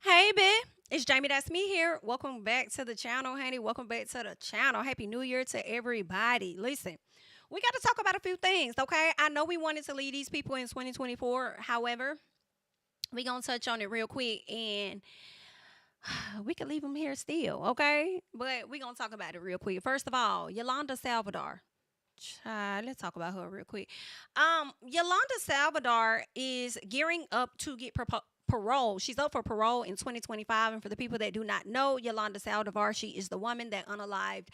Hey, babe. It's JamiThatsMe here. Welcome back to the channel, honey. Welcome back to the channel. Happy New Year to everybody. Listen, we got to talk about a few things, okay? I know we wanted to leave these people in 2024. However, we going to touch on it real quick and we can leave them here still, okay? But we going to talk about it real quick. First of all, Yolanda Saldivar. Child, let's talk about her real quick. Yolanda Saldivar is gearing up to get parole. She's up for parole in 2025. And for the people that do not know, Yolanda Saldivar, she is the woman that unalived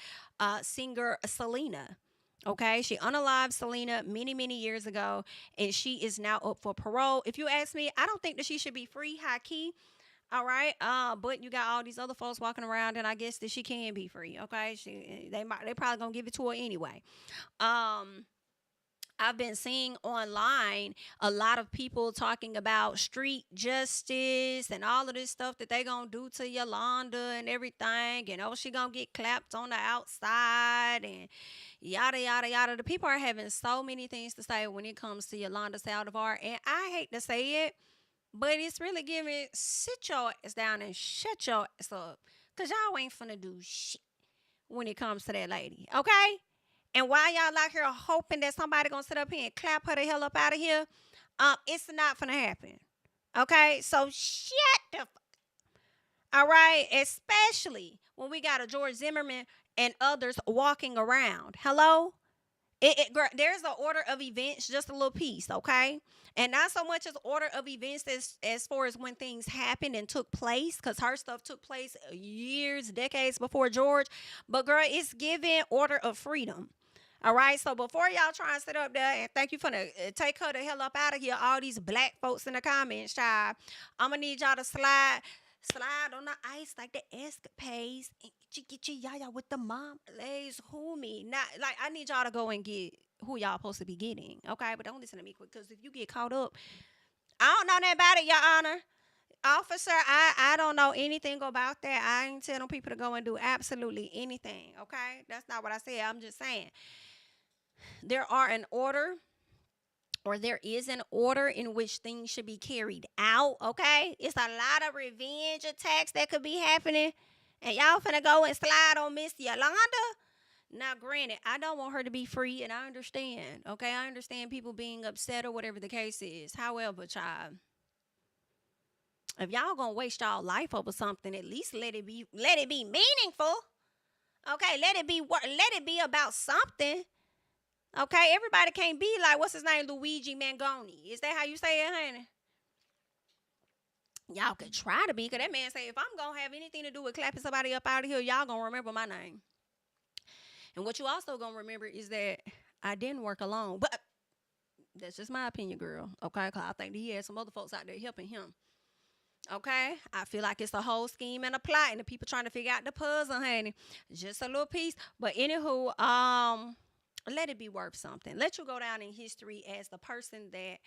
singer Selena. Okay, she unalived Selena many years ago, and she is now up for parole. If you ask me, I don't think that she should be free, high key. All right. But you got all these other folks walking around, and I guess that she can be free. Okay. They probably gonna give it to her anyway. Um, I've been seeing online a lot of people talking about street justice and all of this stuff that they gonna do to Yolanda and everything, and oh, she gonna get clapped on the outside and yada yada yada. The people are having so many things to say when it comes to Yolanda Saldivar, and I hate to say it, but it's really giving sit your ass down and shut your ass up. Cause y'all ain't finna do shit when it comes to that lady. Okay? And while y'all out here hoping that somebody gonna sit up here and clap her the hell up out of here, it's not finna happen. Okay? So shut the all right, especially when we got a George Zimmerman and others walking around. Hello? There's an order of events, just a little piece, okay? And not so much as order of events as far as when things happened and took place, because her stuff took place years, decades before George. But girl, it's giving order of freedom. All right, so before y'all try and sit up there and thank you for the take her the hell up out of here, all these black folks in the comments, child, I'm gonna need y'all to slide on the ice like the escapades and get your yaya with the mom lays who me. Not like I need y'all to go and get who y'all supposed to be getting. Okay, but don't listen to me quick because if you get caught up, I don't know that about it, Your Honor. Officer, I don't know anything about that. I ain't telling people to go and do absolutely anything. Okay, that's not what I said. I'm just saying there are an order or there is an order in which things should be carried out, okay? It's a lot of revenge attacks that could be happening. And y'all finna go and slide on Miss Yolanda? Now, granted, I don't want her to be free, and I understand, okay? I understand people being upset or whatever the case is. However, child, if y'all gonna waste y'all life over something, at least let it be meaningful. Okay, let it be about something. Okay, everybody can't be like what's his name, Luigi Mangoni. Is that how you say it, honey? Y'all could try to be, cause that man say if I'm gonna have anything to do with clapping somebody up out of here, y'all gonna remember my name. And what you also gonna remember is that I didn't work alone, but that's just my opinion, girl. Okay, cause I think he had some other folks out there helping him. Okay, I feel like it's a whole scheme and a plot, and the people trying to figure out the puzzle, honey. Just a little piece, but anywho, let it be worth something. Let you go down in history as the person that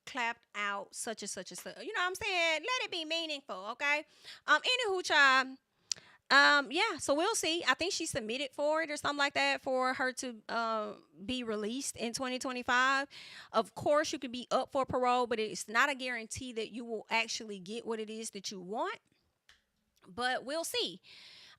clapped out such and such and such. You know what I'm saying? Let it be meaningful, okay? Anywho, child. Yeah, so we'll see. I think she submitted for it or something like that for her to be released in 2025. Of course, you could be up for parole, but it's not a guarantee that you will actually get what it is that you want. But we'll see.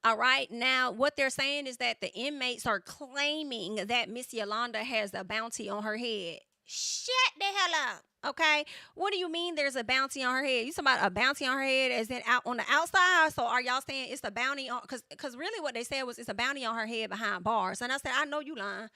All right. Now, what they're saying is that the inmates are claiming that Miss Yolanda has a bounty on her head. Shut the hell up. Okay. What do you mean there's a bounty on her head? You talking about a bounty on her head as in out on the outside? So are y'all saying it's a bounty on, because really what they said was it's a bounty on her head behind bars. And I said, I know you lying.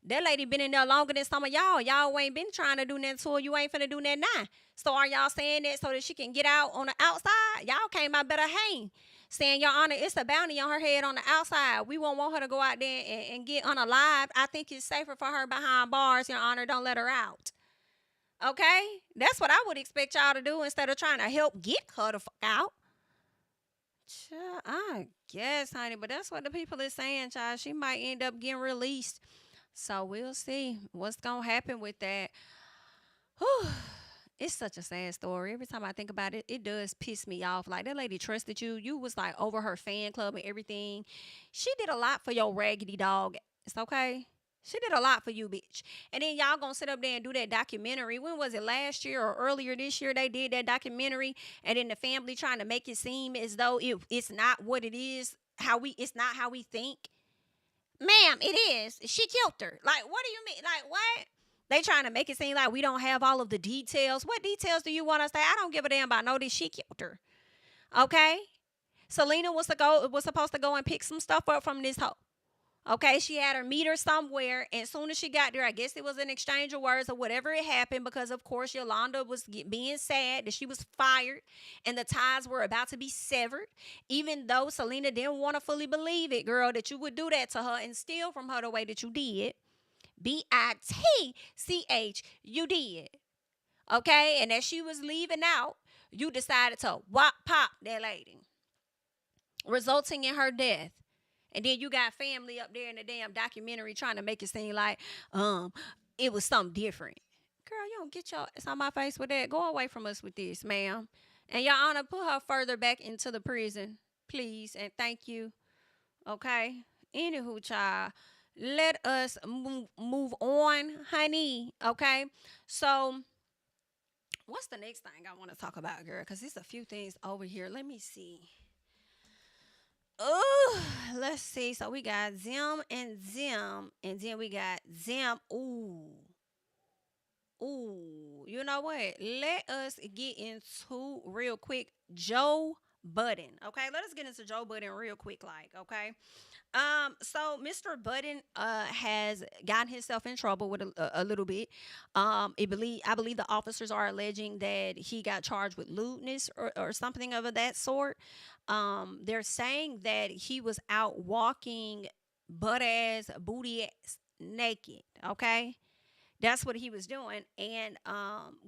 That lady been in there longer than some of y'all. Y'all ain't been trying to do nothing to her. You ain't finna do nothing now. So are y'all saying that so that she can get out on the outside? Y'all came out better hang. Saying, Your Honor, it's a bounty on her head on the outside. We won't want her to go out there and get unalived. I think it's safer for her behind bars, Your Honor. Don't let her out. Okay? That's what I would expect y'all to do instead of trying to help get her the fuck out. Child, I guess, honey, but that's what the people is saying, child. She might end up getting released. So we'll see what's going to happen with that. Whew. It's such a sad story. Every time I think about it, it does piss me off. Like, that lady trusted you. You was like over her fan club and everything. She did a lot for your raggedy dog. It's okay. She did a lot for you, bitch. And then y'all gonna sit up there and do that documentary. When was it, last year or earlier this year? They did that documentary, and then the family trying to make it seem as though it's not what it is. It's not how we think. Ma'am, it is. She killed her. Like, what do you mean? Like, what? They trying to make it seem like we don't have all of the details. What details do you want us to say? I don't give a damn about no this. She killed her. Okay? Selena was supposed to go and pick some stuff up from this hoe. Okay, she had her meter somewhere, and as soon as she got there, I guess it was an exchange of words or whatever it happened, because of course Yolanda was being sad that she was fired and the ties were about to be severed, even though Selena didn't want to fully believe it, girl, that you would do that to her and steal from her the way that you did. BITCH, you did. Okay, and as she was leaving out, you decided to pop that lady, resulting in her death. And then you got family up there in the damn documentary trying to make it seem like it was something different. Girl, you don't get your ass on my face with that. Go away from us with this, ma'am. And Your Honor, put her further back into the prison, please, and thank you. Okay? Anywho, child, let us move on, honey. Okay? So, what's the next thing I want to talk about, girl? Because there's a few things over here. Let me see. Oh, let's see. So we got Zim, and then we got Zim. Ooh. You know what? Let us get into real quick Joe Budden. Okay, let us get into Joe Budden real quick, okay. So Mr. Budden has gotten himself in trouble with a little bit. I believe the officers are alleging that he got charged with lewdness or something of that sort. They're saying that he was out walking butt ass, booty ass, naked. Okay. That's what he was doing. And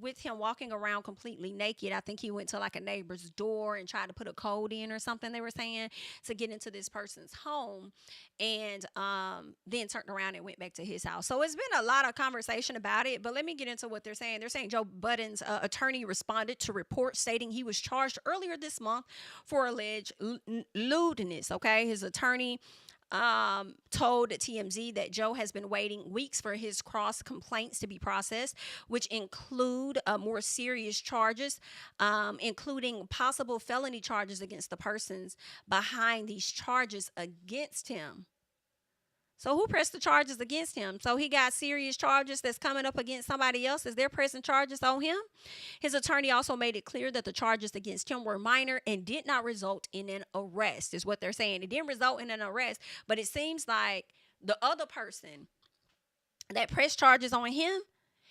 with him walking around completely naked, I think he went to like a neighbor's door and tried to put a code in or something, they were saying, to get into this person's home, and then turned around and went back to his house. So it's been a lot of conversation about it, but let me get into what they're saying. They're saying Joe Budden's attorney responded to reports stating he was charged earlier this month for alleged lewdness. Okay, his attorney told TMZ that Joe has been waiting weeks for his cross complaints to be processed, which include more serious charges, including possible felony charges against the persons behind these charges against him. So who pressed the charges against him? So he got serious charges that's coming up against somebody else. Is they're pressing charges on him? His attorney also made it clear that the charges against him were minor and did not result in an arrest, is what they're saying. It didn't result in an arrest, but it seems like the other person that pressed charges on him,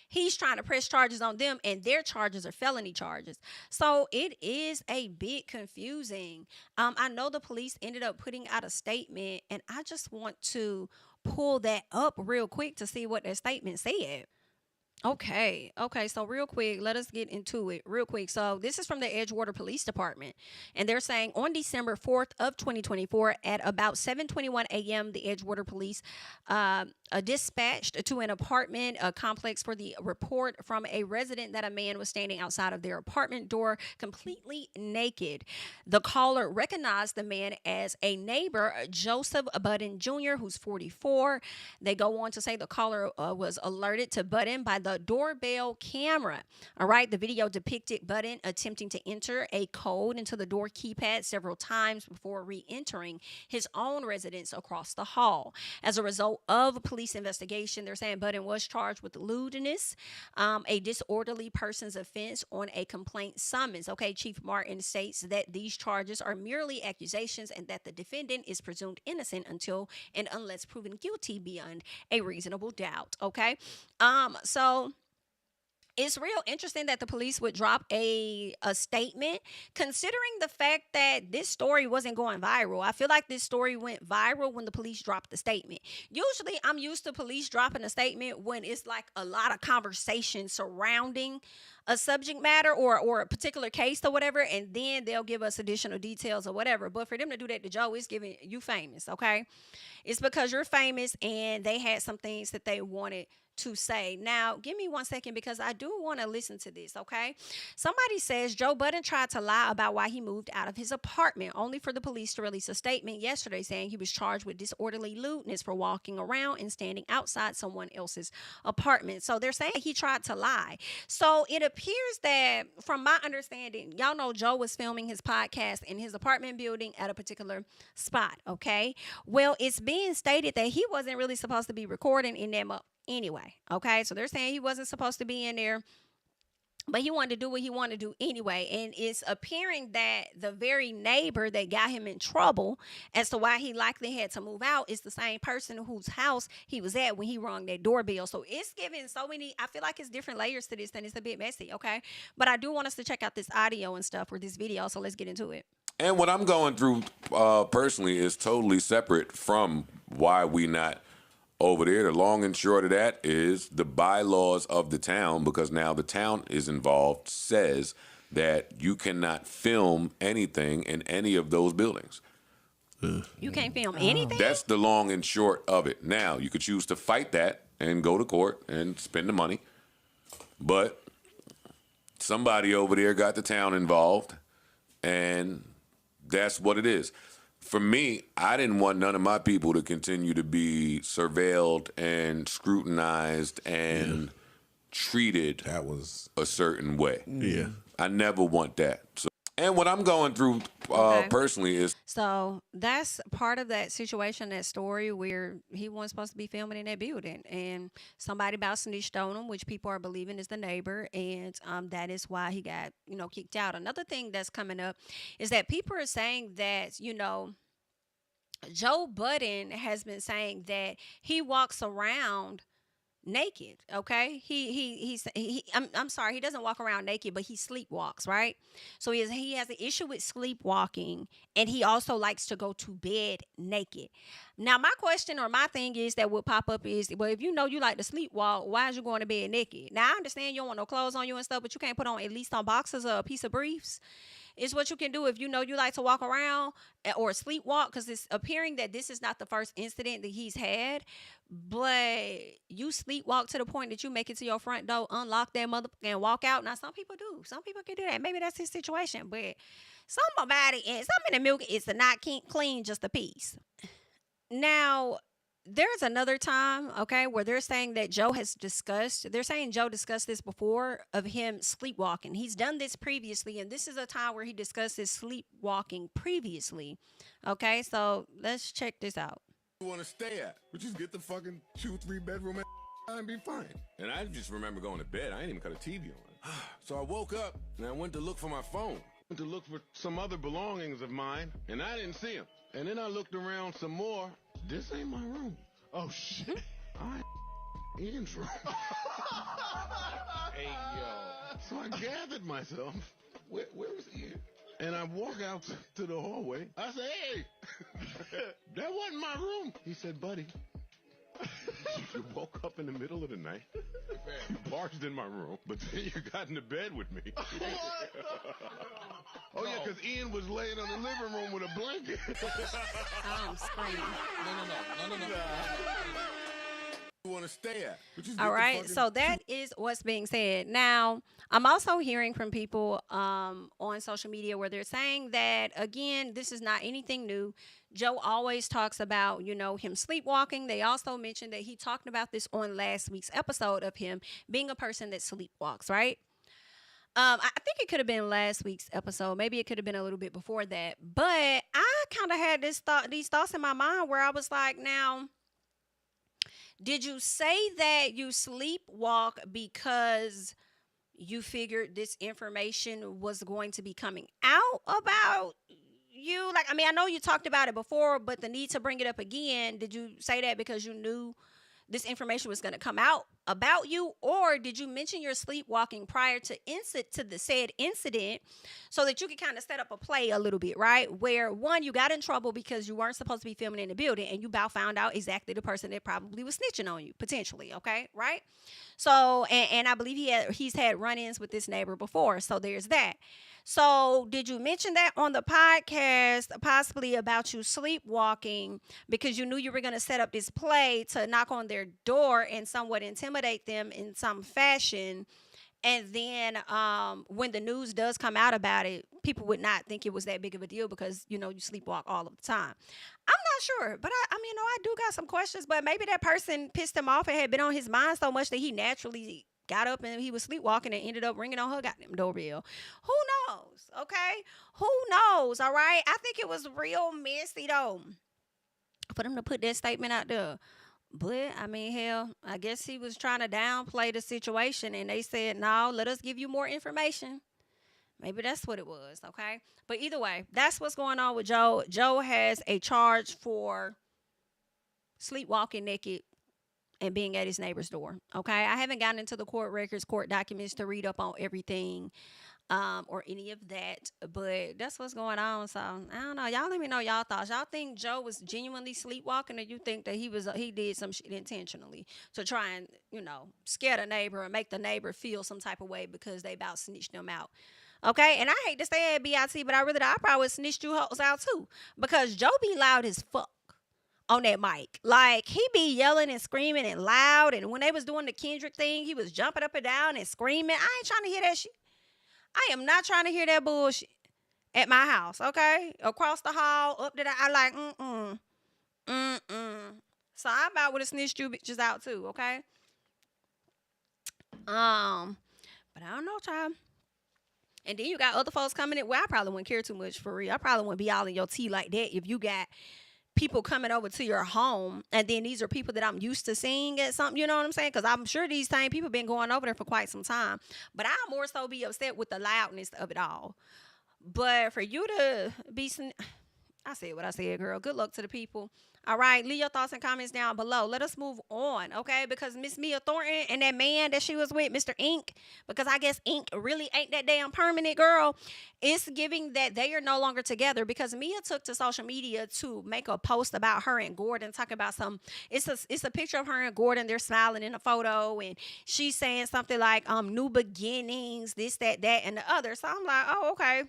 he's trying to press charges on them, and their charges are felony charges. So it is a bit confusing. I know the police ended up putting out a statement, and I just want to pull that up real quick to see what their statement said. Okay, so real quick, let us get into it real quick. So this is from the Edgewater Police Department, and they're saying on December 4th of 2024 at about 7:21 a.m., the Edgewater Police dispatched to an apartment complex for the report from a resident that a man was standing outside of their apartment door completely naked. The caller recognized the man as a neighbor, Joseph Budden Jr., who's 44. They go on to say the caller was alerted to Budden by the doorbell camera. All right, the video depicted Budden attempting to enter a code into the door keypad several times before re-entering his own residence across the hall. As a result of police investigation, they're saying Budden was charged with lewdness, a disorderly person's offense on a complaint summons. Okay, Chief Martin states that these charges are merely accusations and that the defendant is presumed innocent until and unless proven guilty beyond a reasonable doubt. Okay, so it's real interesting that the police would drop a statement, considering the fact that this story wasn't going viral. I feel like this story went viral when the police dropped the statement. Usually I'm used to police dropping a statement when it's like a lot of conversation surrounding a subject matter or a particular case or whatever, and then they'll give us additional details or whatever. But for them to do that to Joe, it's giving you famous, okay? It's because you're famous and they had some things that they wanted to say. Now, give me 1 second because I do want to listen to this, okay? Somebody says Joe Budden tried to lie about why he moved out of his apartment, only for the police to release a statement yesterday saying he was charged with disorderly lewdness for walking around and standing outside someone else's apartment. So they're saying he tried to lie. So it appears that, from my understanding, y'all know Joe was filming his podcast in his apartment building at a particular spot, okay? Well, it's being stated that he wasn't really supposed to be recording in them anyway, okay? So they're saying he wasn't supposed to be in there, but he wanted to do what he wanted to do anyway. And it's appearing that the very neighbor that got him in trouble as to why he likely had to move out is the same person whose house he was at when he rang that doorbell. So it's giving so many, I feel like it's different layers to this, and it's a bit messy, okay? But I do want us to check out this audio and stuff or this video, so let's get into it. And what I'm going through personally is totally separate from why we not over there. The long and short of that is the bylaws of the town, because now the town is involved, says that you cannot film anything in any of those buildings. You can't film anything? That's the long and short of it. Now, you could choose to fight that and go to court and spend the money, but somebody over there got the town involved, and that's what it is. For me, I didn't want none of my people to continue to be surveilled and scrutinized and treated a certain way. Yeah. I never want that. So, and what I'm going through personally is... So that's part of that situation, that story where he wasn't supposed to be filming in that building. And somebody about snitched on him, which people are believing is the neighbor. And that is why he got, kicked out. Another thing that's coming up is that people are saying that, Joe Budden has been saying that he walks around naked, okay? I'm sorry, he doesn't walk around naked, but he sleepwalks, right? So he has an issue with sleepwalking, and he also likes to go to bed naked. Now, my question or my thing is that would pop up is, well, if you know you like to sleepwalk, why is you going to bed naked? Now, I understand you don't want no clothes on you and stuff, but you can't put on at least on boxers or a piece of briefs. It's what you can do if you know you like to walk around or sleepwalk, because it's appearing that this is not the first incident that he's had, but you sleepwalk to the point that you make it to your front door, unlock that motherfucker, and walk out. Now, some people do. Some people can do that. Maybe that's his situation, but something about it, and something in the milk is to not clean just a piece. Now, there's another time, okay, where they're saying that Joe discussed this before of him sleepwalking. He's done this previously, and this is a time where he discussed his sleepwalking previously. Okay, so let's check this out. You want to stay at? But just get the fucking 2-3 bedroom and be fine. And I just remember going to bed. I ain't even cut a TV on. So I woke up and I went to look for my phone. Went to look for some other belongings of mine, and I didn't see them. And then I looked around some more. This ain't my room. Oh, shit. Ian's room. Hey, yo. So I gathered myself. Where was Ian? And I walk out to the hallway. I said, hey, that wasn't my room. He said, buddy, you woke up in the middle of the night. You barged in my room, but then you got into bed with me. Oh, yeah, because Ian was laying on the living room with a blanket. I'm screaming. No. You want to stay at? All right, so that is what's being said. Now, I'm also hearing from people on social media where they're saying that, again, this is not anything new. Joe always talks about, him sleepwalking. They also mentioned that he talked about this on last week's episode of him being a person that sleepwalks, right? I think it could have been last week's episode. Maybe it could have been a little bit before that. But I kind of had these thoughts in my mind where I was like, now, did you say that you sleepwalk because you figured this information was going to be coming out about you? Like, I mean, I know you talked about it before, but the need to bring it up again, did you say that because you knew this information was going to come out about you, or did you mention your sleepwalking prior to the said incident so that you could kind of set up a play a little bit, right? Where, one, you got in trouble because you weren't supposed to be filming in the building, and you found out exactly the person that probably was snitching on you, potentially, okay, right? So, and I believe he's had run-ins with this neighbor before, so there's that. So did you mention that on the podcast, possibly about you sleepwalking because you knew you were going to set up this play to knock on their door and somewhat intimidate them in some fashion. And then when the news does come out about it, people would not think it was that big of a deal because, you sleepwalk all of the time. I'm not sure, but I mean, I do got some questions, but maybe that person pissed him off and had been on his mind so much that he naturally got up and he was sleepwalking and ended up ringing on her goddamn doorbell. Who knows? Okay? Who knows? All right? I think it was real messy, though, for them to put that statement out there. But, I mean, hell, I guess he was trying to downplay the situation, and they said, no, let us give you more information. Maybe that's what it was, okay? But either way, that's what's going on with Joe. Joe has a charge for sleepwalking naked and being at his neighbor's door, okay? I haven't gotten into the court records, court documents to read up on everything or any of that, but that's what's going on. So I don't know. Y'all let me know y'all thoughts. Y'all think Joe was genuinely sleepwalking, or you think that he did some shit intentionally to try and scare the neighbor or make the neighbor feel some type of way because they about snitched them out? Okay, and I hate to say it, BIT, but I probably would snitch you hoes out too, because Joe be loud as fuck on that mic. Like, he be yelling and screaming and loud, and when they was doing the Kendrick thing, he was jumping up and down and screaming. I ain't trying to hear that shit. I am not trying to hear that bullshit at my house, okay? Across the hall, up to the, I like, So I about would have snitched you bitches out too, okay? But I don't know, child. And then you got other folks coming in. Well, I probably wouldn't care too much for real. I probably wouldn't be all in your tea like that if you got people coming over to your home, and then these are people that I'm used to seeing at something, you know what I'm saying? Because I'm sure these same people been going over there for quite some time. But I'll more so be upset with the loudness of it all. But for you to be... I said what I said, girl. Good luck to the people. All right, leave your thoughts and comments down below. Let us move on, okay? Because Miss Mia Thornton and that man that she was with, Mr. Ink, because I guess Ink really ain't that damn permanent, girl. It's giving that they are no longer together, because Mia took to social media to make a post about her and Gordon, talking about it's a picture of her and Gordon. They're smiling in a photo, and she's saying something like new beginnings, this, that, and the other. So I'm like, oh, okay.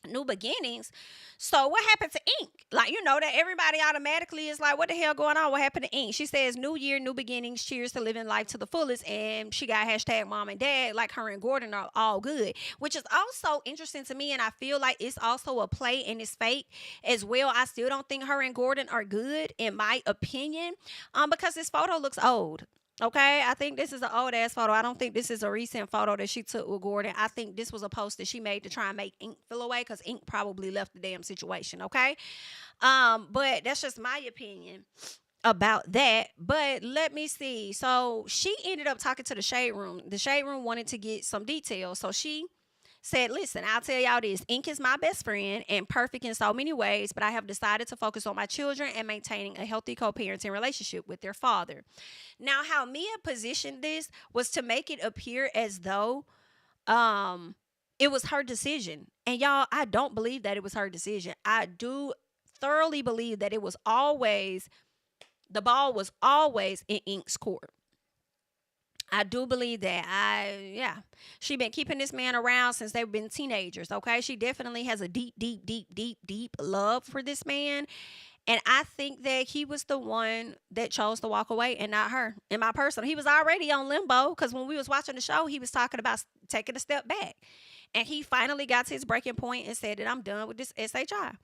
New beginnings. So what happened to Ink? Like, that everybody automatically is like, what the hell going on? What happened to Ink? She says, new year, new beginnings, cheers to living life to the fullest. And she got hashtag mom and dad, like her and Gordon are all good, which is also interesting to me. And I feel like it's also a play and it's fake as well. I still don't think her and Gordon are good, in my opinion, because this photo looks old. Okay, I think this is an old ass photo. I don't think this is a recent photo that she took with Gordon. I think this was a post that she made to try and make Ink feel away, because Ink probably left the damn situation. Okay, but that's just my opinion about that. But let me see. So she ended up talking to the Shade Room. The Shade Room wanted to get some details, so she said, listen, I'll tell y'all this. Ink is my best friend and perfect in so many ways, but I have decided to focus on my children and maintaining a healthy co-parenting relationship with their father. Now, how Mia positioned this was to make it appear as though it was her decision. And y'all, I don't believe that it was her decision. I do thoroughly believe that it was always, the ball was always in Ink's court. I do believe that. She been keeping this man around since they've been teenagers, okay? She definitely has a deep love for this man. And I think that he was the one that chose to walk away and not her. In my personal, he was already on limbo, because when we was watching the show, he was talking about taking a step back. And he finally got to his breaking point and said that I'm done with this SHI.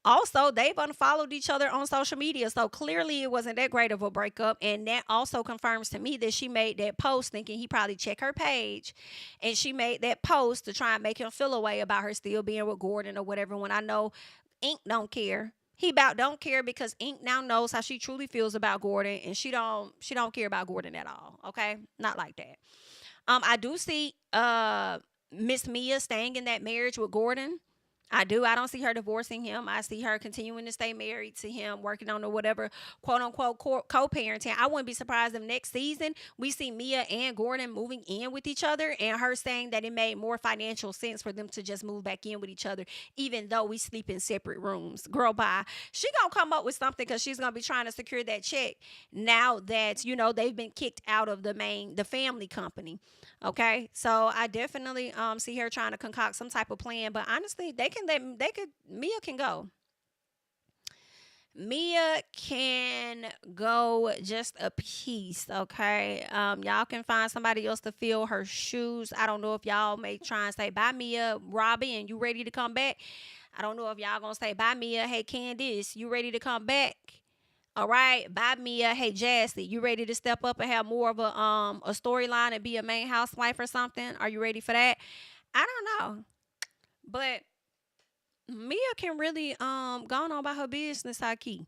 Also, they've unfollowed each other on social media. So clearly it wasn't that great of a breakup. And that also confirms to me that she made that post thinking he probably checked her page. And she made that post to try and make him feel a way about her still being with Gordon or whatever, when I know Ink don't care. He about don't care, because Ink now knows how she truly feels about Gordon, and she don't care about Gordon at all. Okay? Not like that. I do see Miss Mia staying in that marriage with Gordon. I do. I don't see her divorcing him. I see her continuing to stay married to him, working on the whatever, quote unquote, co-parenting. I wouldn't be surprised if next season we see Mia and Gordon moving in with each other, and her saying that it made more financial sense for them to just move back in with each other, even though we sleep in separate rooms. Girl, bye. She gonna come up with something, because she's gonna be trying to secure that check now that, they've been kicked out of the family company. Okay, so I definitely see her trying to concoct some type of plan. But honestly, Mia can go. Mia can go just a piece, okay? Y'all can find somebody else to fill her shoes. I don't know if y'all may try and say, bye, Mia. Robbie, and you ready to come back? I don't know if y'all gonna say, bye, Mia. Hey, Candice, you ready to come back? All right, bye, Mia. Hey, Jassy, you ready to step up and have more of a storyline and be a main housewife or something? Are you ready for that? I don't know, but Mia can really go on about her business, high key.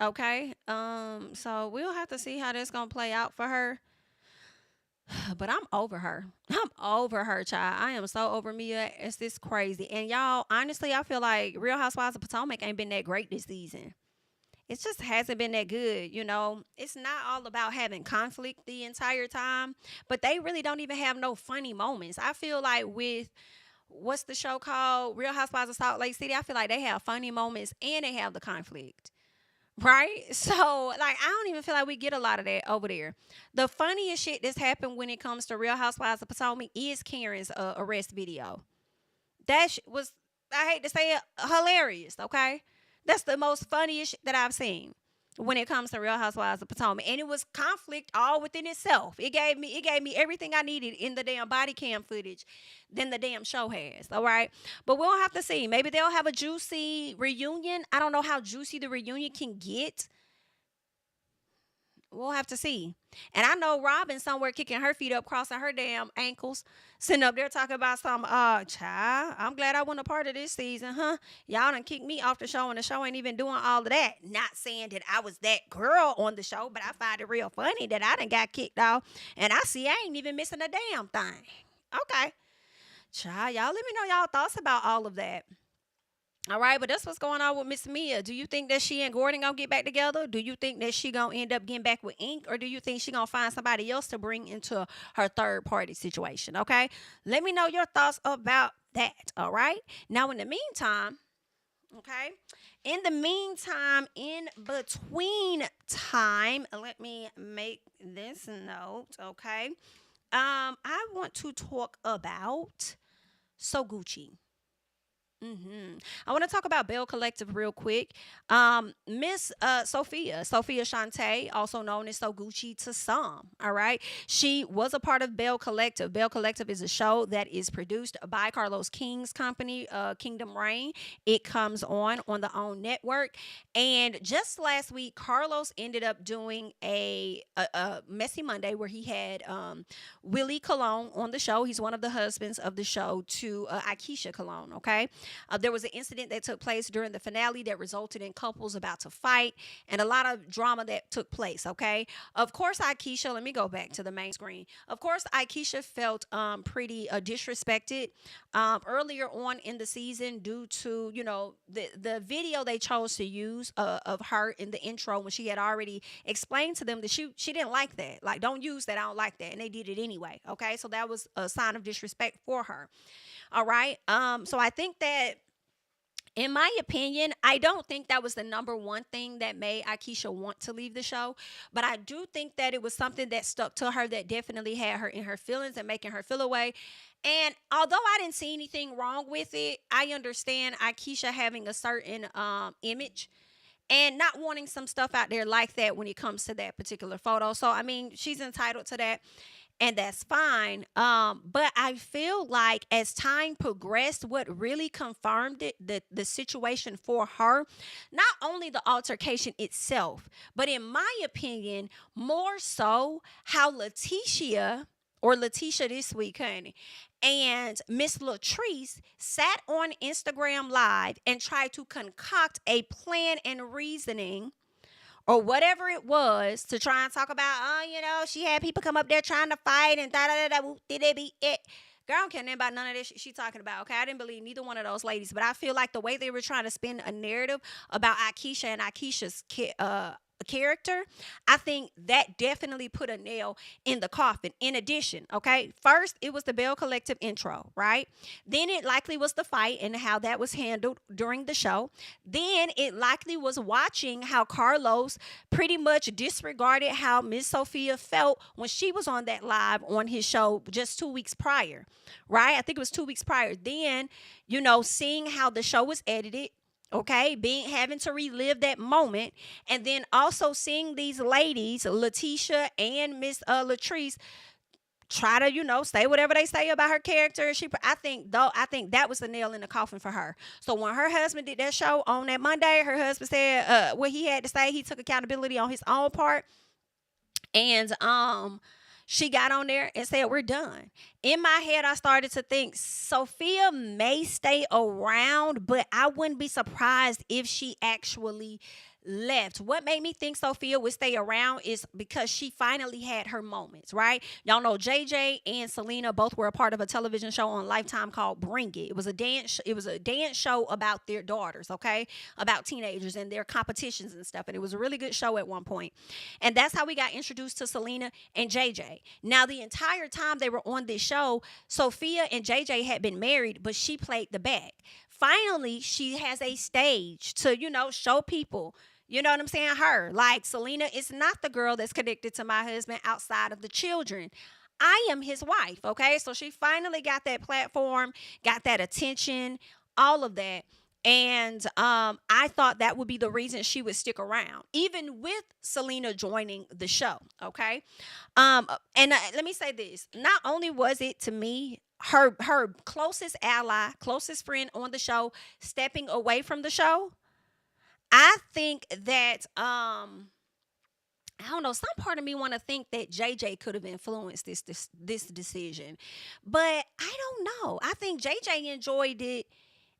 Okay. So we'll have to see how this gonna play out for her. But I'm over her. I'm over her, child. I am so over Mia. It's this crazy. And y'all, honestly, I feel like Real Housewives of Potomac ain't been that great this season. It just hasn't been that good, you know. It's not all about having conflict the entire time, but they really don't even have no funny moments. I feel like with what's the show called? Real Housewives of Salt Lake City. I feel like they have funny moments and they have the conflict. Right? So, like, I don't even feel like we get a lot of that over there. The funniest shit that's happened when it comes to Real Housewives of Potomac is Karen's arrest video. That was, I hate to say it, hilarious, okay? That's the most funniest shit that I've seen when it comes to Real Housewives of Potomac. And it was conflict all within itself. It gave me everything I needed in the damn body cam footage than the damn show has. All right. But we'll have to see. Maybe they'll have a juicy reunion. I don't know how juicy the reunion can get. We'll have to see. And I know Robin somewhere kicking her feet up, crossing her damn ankles, sitting up there talking about some, child, I'm glad I wasn't a part of this season, huh? Y'all done kicked me off the show, and the show ain't even doing all of that. Not saying that I was that girl on the show, but I find it real funny that I done got kicked off, and I see I ain't even missing a damn thing. Okay. Child, y'all let me know y'all thoughts about all of that. All right, but that's what's going on with Miss Mia. Do you think that she and Gordon gonna get back together? Do you think that she gonna end up getting back with Ink? Or do you think she gonna find somebody else to bring into her third party situation? Okay, let me know your thoughts about that. All right, now in the meantime, in between time, let me make this note. Okay, I want to talk about SoGucci. I want to talk about Bale Collective real quick. Miss Sophia Shantae, also known as SoGucci to some, all right? She was a part of Bale Collective. Bale Collective is a show that is produced by Carlos King's company, Kingdom Reign. It comes on the OWN network. And just last week, Carlos ended up doing a Messy Monday where he had Willie Colon on the show. He's one of the husbands of the show to Akeisha Colon, okay? There was an incident that took place during the finale that resulted in couples about to fight and a lot of drama that took place, okay? Of course, Akeisha, let me go back to the main screen. Of course, Akeisha felt pretty disrespected earlier on in the season due to, you know, the video they chose to use of her in the intro when she had already explained to them that she didn't like that. Like, don't use that, I don't like that. And they did it anyway, okay? So that was a sign of disrespect for her. All right. So I think that, in my opinion, I don't think that was the number one thing that made Akeisha want to leave the show. But I do think that it was something that stuck to her that definitely had her in her feelings and making her feel away. And although I didn't see anything wrong with it, I understand Akeisha having a certain image and not wanting some stuff out there like that when it comes to that particular photo. So, I mean, she's entitled to that. And that's fine. But I feel like as time progressed, what really confirmed it, the situation for her, not only the altercation itself, but in my opinion, more so how Letitia this week, honey, and Miss Latrice sat on Instagram Live and tried to concoct a plan and reasoning or whatever it was to try and talk about, she had people come up there trying to fight and da-da-da-da, did they be it? Girl, I don't care nothing about none of this shit she talking about, okay? I didn't believe neither one of those ladies, but I feel like the way they were trying to spin a narrative about Akeisha and Akeisha's character, I think that definitely put a nail in the coffin. In addition, okay, first it was the Bale Collective intro, right? Then it likely was the fight and how that was handled during the show. Then it likely was watching how Carlos pretty much disregarded how Miss Sophia felt when she was on that live on his show just 2 weeks prior, right? I think it was 2 weeks prior. Then, seeing how the show was edited, Okay, having to relive that moment, and then also seeing these ladies, Letitia and Miss Latrice, try to, say whatever they say about her character. I think that was the nail in the coffin for her. So when her husband did that show on that Monday, her husband said what he had to say. He took accountability on his own part, and she got on there and said, we're done. In my head, I started to think Sophia may stay around, but I wouldn't be surprised if she actually left. What made me think Sophia would stay around is because she finally had her moments, right? Y'all know JJ and Selena both were a part of a television show on Lifetime called Bring It. It was a dance show about their daughters, okay? About teenagers and their competitions and stuff. And it was a really good show at one point. And that's how we got introduced to Selena and JJ. Now, the entire time they were on this show, Sophia and JJ had been married, but she played the back. Finally, she has a stage to, show people, you know what I'm saying? Her. Like, Selena is not the girl that's connected to my husband outside of the children. I am his wife, okay? So she finally got that platform, got that attention, all of that. And I thought that would be the reason she would stick around, even with Selena joining the show, okay? Let me say this. Not only was it, to me, her closest ally, closest friend on the show, stepping away from the show, I think that, I don't know, some part of me want to think that JJ could have influenced this decision. But I don't know. I think JJ enjoyed it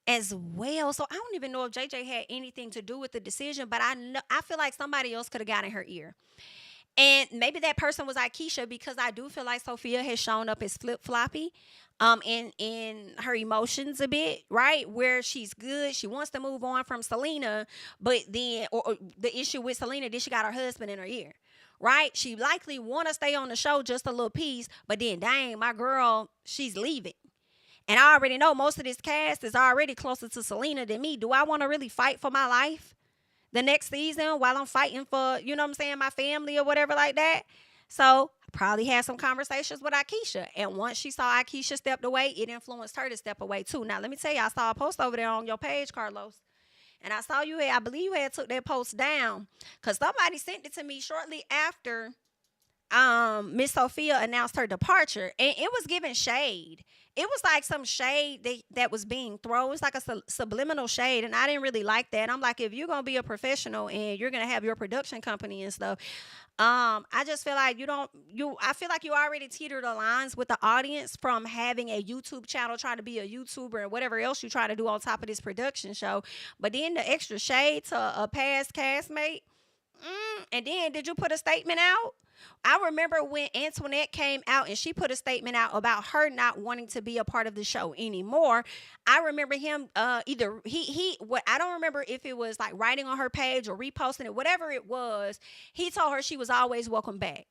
as well. So I don't even know if JJ had anything to do with the decision, but I feel like somebody else could have got in her ear. And maybe that person was Akeisha, because I do feel like Sophia has shown up as flip-floppy in her emotions a bit, right? Where she's good. She wants to move on from Selena, but then, or the issue with Selena, then she got her husband in her ear, right? She likely want to stay on the show just a little piece, but then, dang, my girl, she's leaving. And I already know most of this cast is already closer to Selena than me. Do I want to really fight for my life the next season while I'm fighting for, my family or whatever like that? So I probably had some conversations with Akeisha. And once she saw Akeisha stepped away, it influenced her to step away too. Now, let me tell you, I saw a post over there on your page, Carlos. And I believe you had took that post down, because somebody sent it to me shortly after Miss Sophia announced her departure. And it was giving shade. It was like some shade that was being thrown. It's like a subliminal shade, and I didn't really like that. I'm like, if you're going to be a professional and you're going to have your production company and stuff, I just feel like I feel like you already teetered the lines with the audience from having a YouTube channel, trying to be a YouTuber and whatever else you try to do on top of this production show. But then the extra shade to a past castmate. And then did you put a statement out? I remember when Antoinette came out and she put a statement out about her not wanting to be a part of the show anymore. I remember him I don't remember if it was like writing on her page or reposting it, whatever it was. He told her she was always welcome back.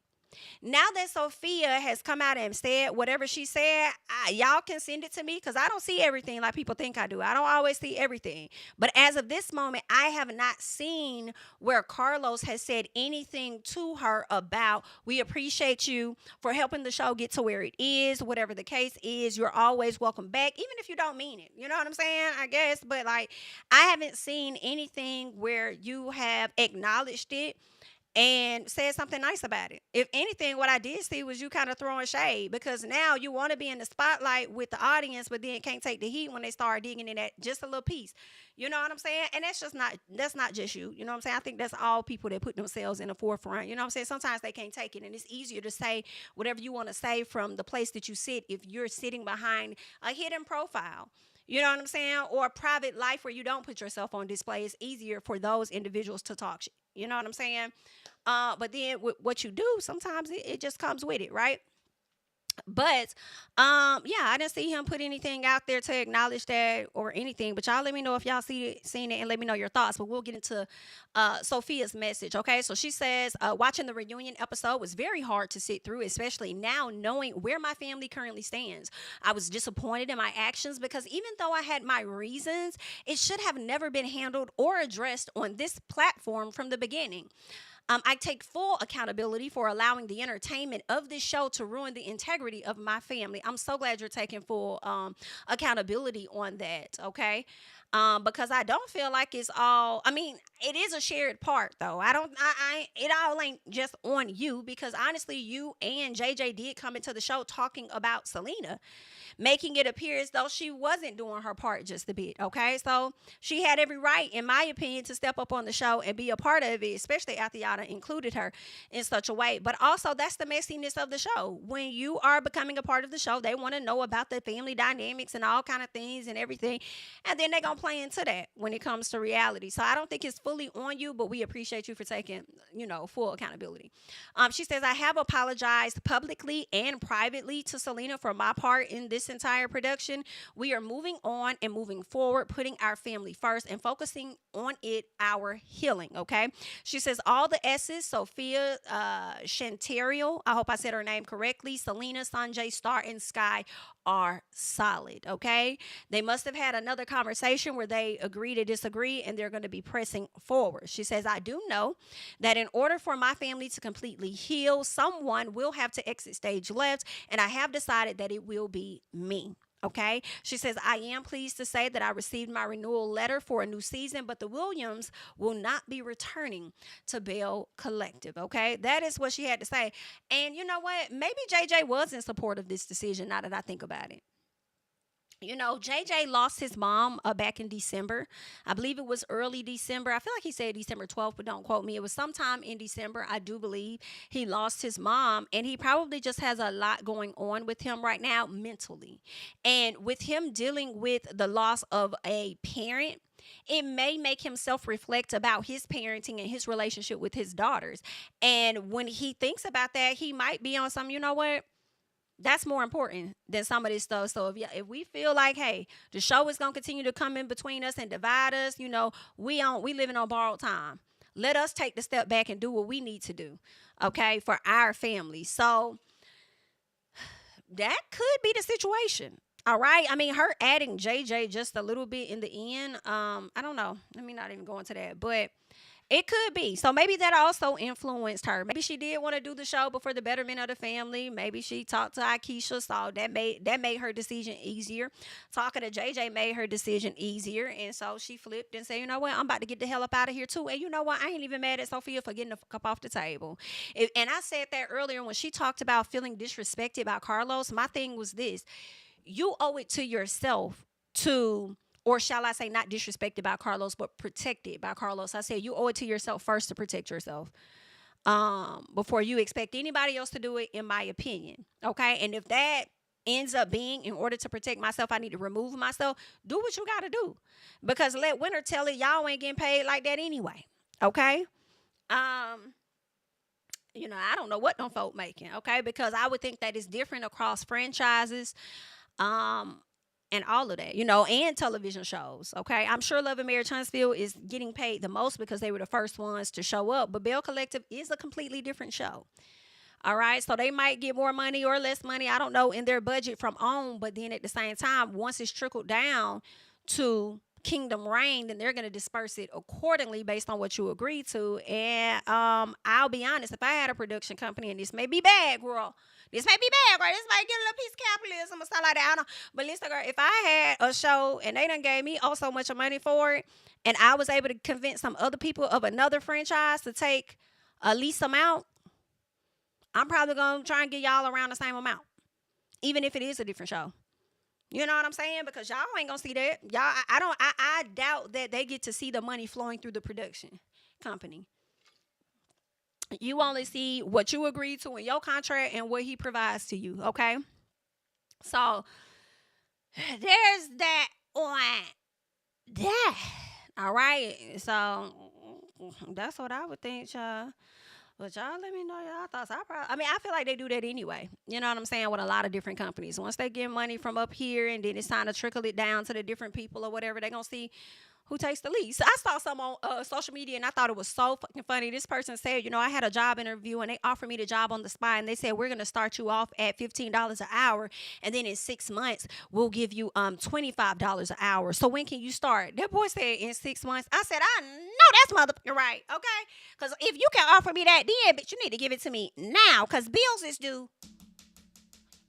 Now that Sophia has come out and said whatever she said, y'all can send it to me, because I don't see everything like people think I do. I don't always see everything. But as of this moment, I have not seen where Carlos has said anything to her about, we appreciate you for helping the show get to where it is. Whatever the case is, you're always welcome back, even if you don't mean it. You know what I'm saying? I guess. But like, I haven't seen anything where you have acknowledged it and said something nice about it. If anything, what I did see was you kind of throwing shade, because now you want to be in the spotlight with the audience, but then can't take the heat when they start digging in at just a little piece. You know what I'm saying? And that's not just you. You know what I'm saying? I think that's all people that put themselves in the forefront. You know what I'm saying? Sometimes they can't take it, and it's easier to say whatever you want to say from the place that you sit if you're sitting behind a hidden profile. You know what I'm saying? Or a private life where you don't put yourself on display. It's easier for those individuals to talk shit. You know what I'm saying? But then what you do, sometimes it just comes with it, right? But I didn't see him put anything out there to acknowledge that or anything. But y'all let me know if y'all seen it, and let me know your thoughts. But we'll get into Sophia's message, okay? So she says, watching the reunion episode was very hard to sit through, especially now knowing where my family currently stands. I was disappointed in my actions, because even though I had my reasons, it should have never been handled or addressed on this platform from the beginning. I take full accountability for allowing the entertainment of this show to ruin the integrity of my family. I'm so glad you're taking full accountability on that, okay? Because I don't feel like it's all. I mean, it is a shared part, though. It all ain't just on you, because honestly, you and JJ did come into the show talking about Selena, making it appear as though she wasn't doing her part just a bit. Okay, so she had every right, in my opinion, to step up on the show and be a part of it, especially after y'all done included her in such a way. But also, that's the messiness of the show. When you are becoming a part of the show, they want to know about the family dynamics and all kind of things and everything, and then they're gonna play into that when it comes to reality. So I don't think it's fully on you, but we appreciate you for taking, full accountability. She says, I have apologized publicly and privately to Selena for my part in this entire production. We are moving on and moving forward, putting our family first and focusing on our healing. Okay. She says, all the S's, Sophia, Chanterial, I hope I said her name correctly, Selena, Sanjay, Star, and Sky are solid. Okay. They must have had another conversation where they agree to disagree, and they're going to be pressing forward. She says, I do know that in order for my family to completely heal, someone will have to exit stage left, and I have decided that it will be me. Okay. She says, I am pleased to say that I received my renewal letter for a new season, but the Williams will not be returning to Bale Collective. Okay. That is what she had to say. And you know what? Maybe JJ was in support of this decision, now that I think about it. JJ lost his mom back in December. I believe it was early December. I feel like he said December 12th, but don't quote me. It was sometime in December, I do believe. He lost his mom, and he probably just has a lot going on with him right now mentally. And with him dealing with the loss of a parent, it may make him self-reflect about his parenting and his relationship with his daughters. And when he thinks about that, he might be on some, you know what? That's more important than some of this stuff. So if we feel like, hey, the show is going to continue to come in between us and divide us, we living on borrowed time. Let us take the step back and do what we need to do, okay, for our family. So that could be the situation. All right. I mean, her adding JJ just a little bit in the end. I don't know. Let me not even go into that, but it could be. So maybe that also influenced her. Maybe she did want to do the show, but for the betterment of the family. Maybe she talked to Akeisha, so that made her decision easier. Talking to JJ made her decision easier, and so she flipped and said, you know what, I'm about to get the hell up out of here too. And you know what, I ain't even mad at Sophia for getting the fuck up off the table. And I said that earlier when she talked about feeling disrespected by Carlos. My thing was this: you owe it to yourself to, or shall I say, not disrespected by Carlos, but protected by Carlos. I said you owe it to yourself first to protect yourself before you expect anybody else to do it, in my opinion. Okay. And if that ends up being, in order to protect myself, I need to remove myself, do what you got to do, because let Winter tell it, y'all ain't getting paid like that anyway. Okay. I don't know what them folk making. Okay. Because I would think that it's different across franchises. And all of that, and television shows, okay? I'm sure Love and Marriage Huntsville is getting paid the most because they were the first ones to show up. But Bale Collective is a completely different show, all right? So they might get more money or less money, I don't know, in their budget from OWN. But then at the same time, once it's trickled down to Kingdom Reign, then they're going to disperse it accordingly based on what you agreed to. And I'll be honest, if I had a production company, and this may be bad, girl, this may be bad, right? This might get a little piece of capitalism or something like that. I don't know. But listen, girl, if I had a show and they done gave me so much money for it, and I was able to convince some other people of another franchise to take a lease amount, I'm probably going to try and get y'all around the same amount, even if it is a different show. You know what I'm saying? Because y'all ain't going to see that. Y'all, I doubt that they get to see the money flowing through the production company. You only see what you agreed to in your contract and what he provides to you, okay? So there's that on that, all right? So that's what I would think, y'all. But y'all let me know y'all thoughts. I feel like they do that anyway. You know what I'm saying? With a lot of different companies. Once they get money from up here and then it's time to trickle it down to the different people or whatever, they're going to see who takes the lead. So I saw some on social media and I thought it was so fucking funny. This person said, I had a job interview and they offered me the job on the spot and they said, we're going to start you off at $15 an hour. And then in 6 months, we'll give you $25 an hour. So when can you start? That boy said in 6 months. I said, I know that's motherfucking right. Okay. Because if you can offer me that then, bitch, you need to give it to me now. Because bills is due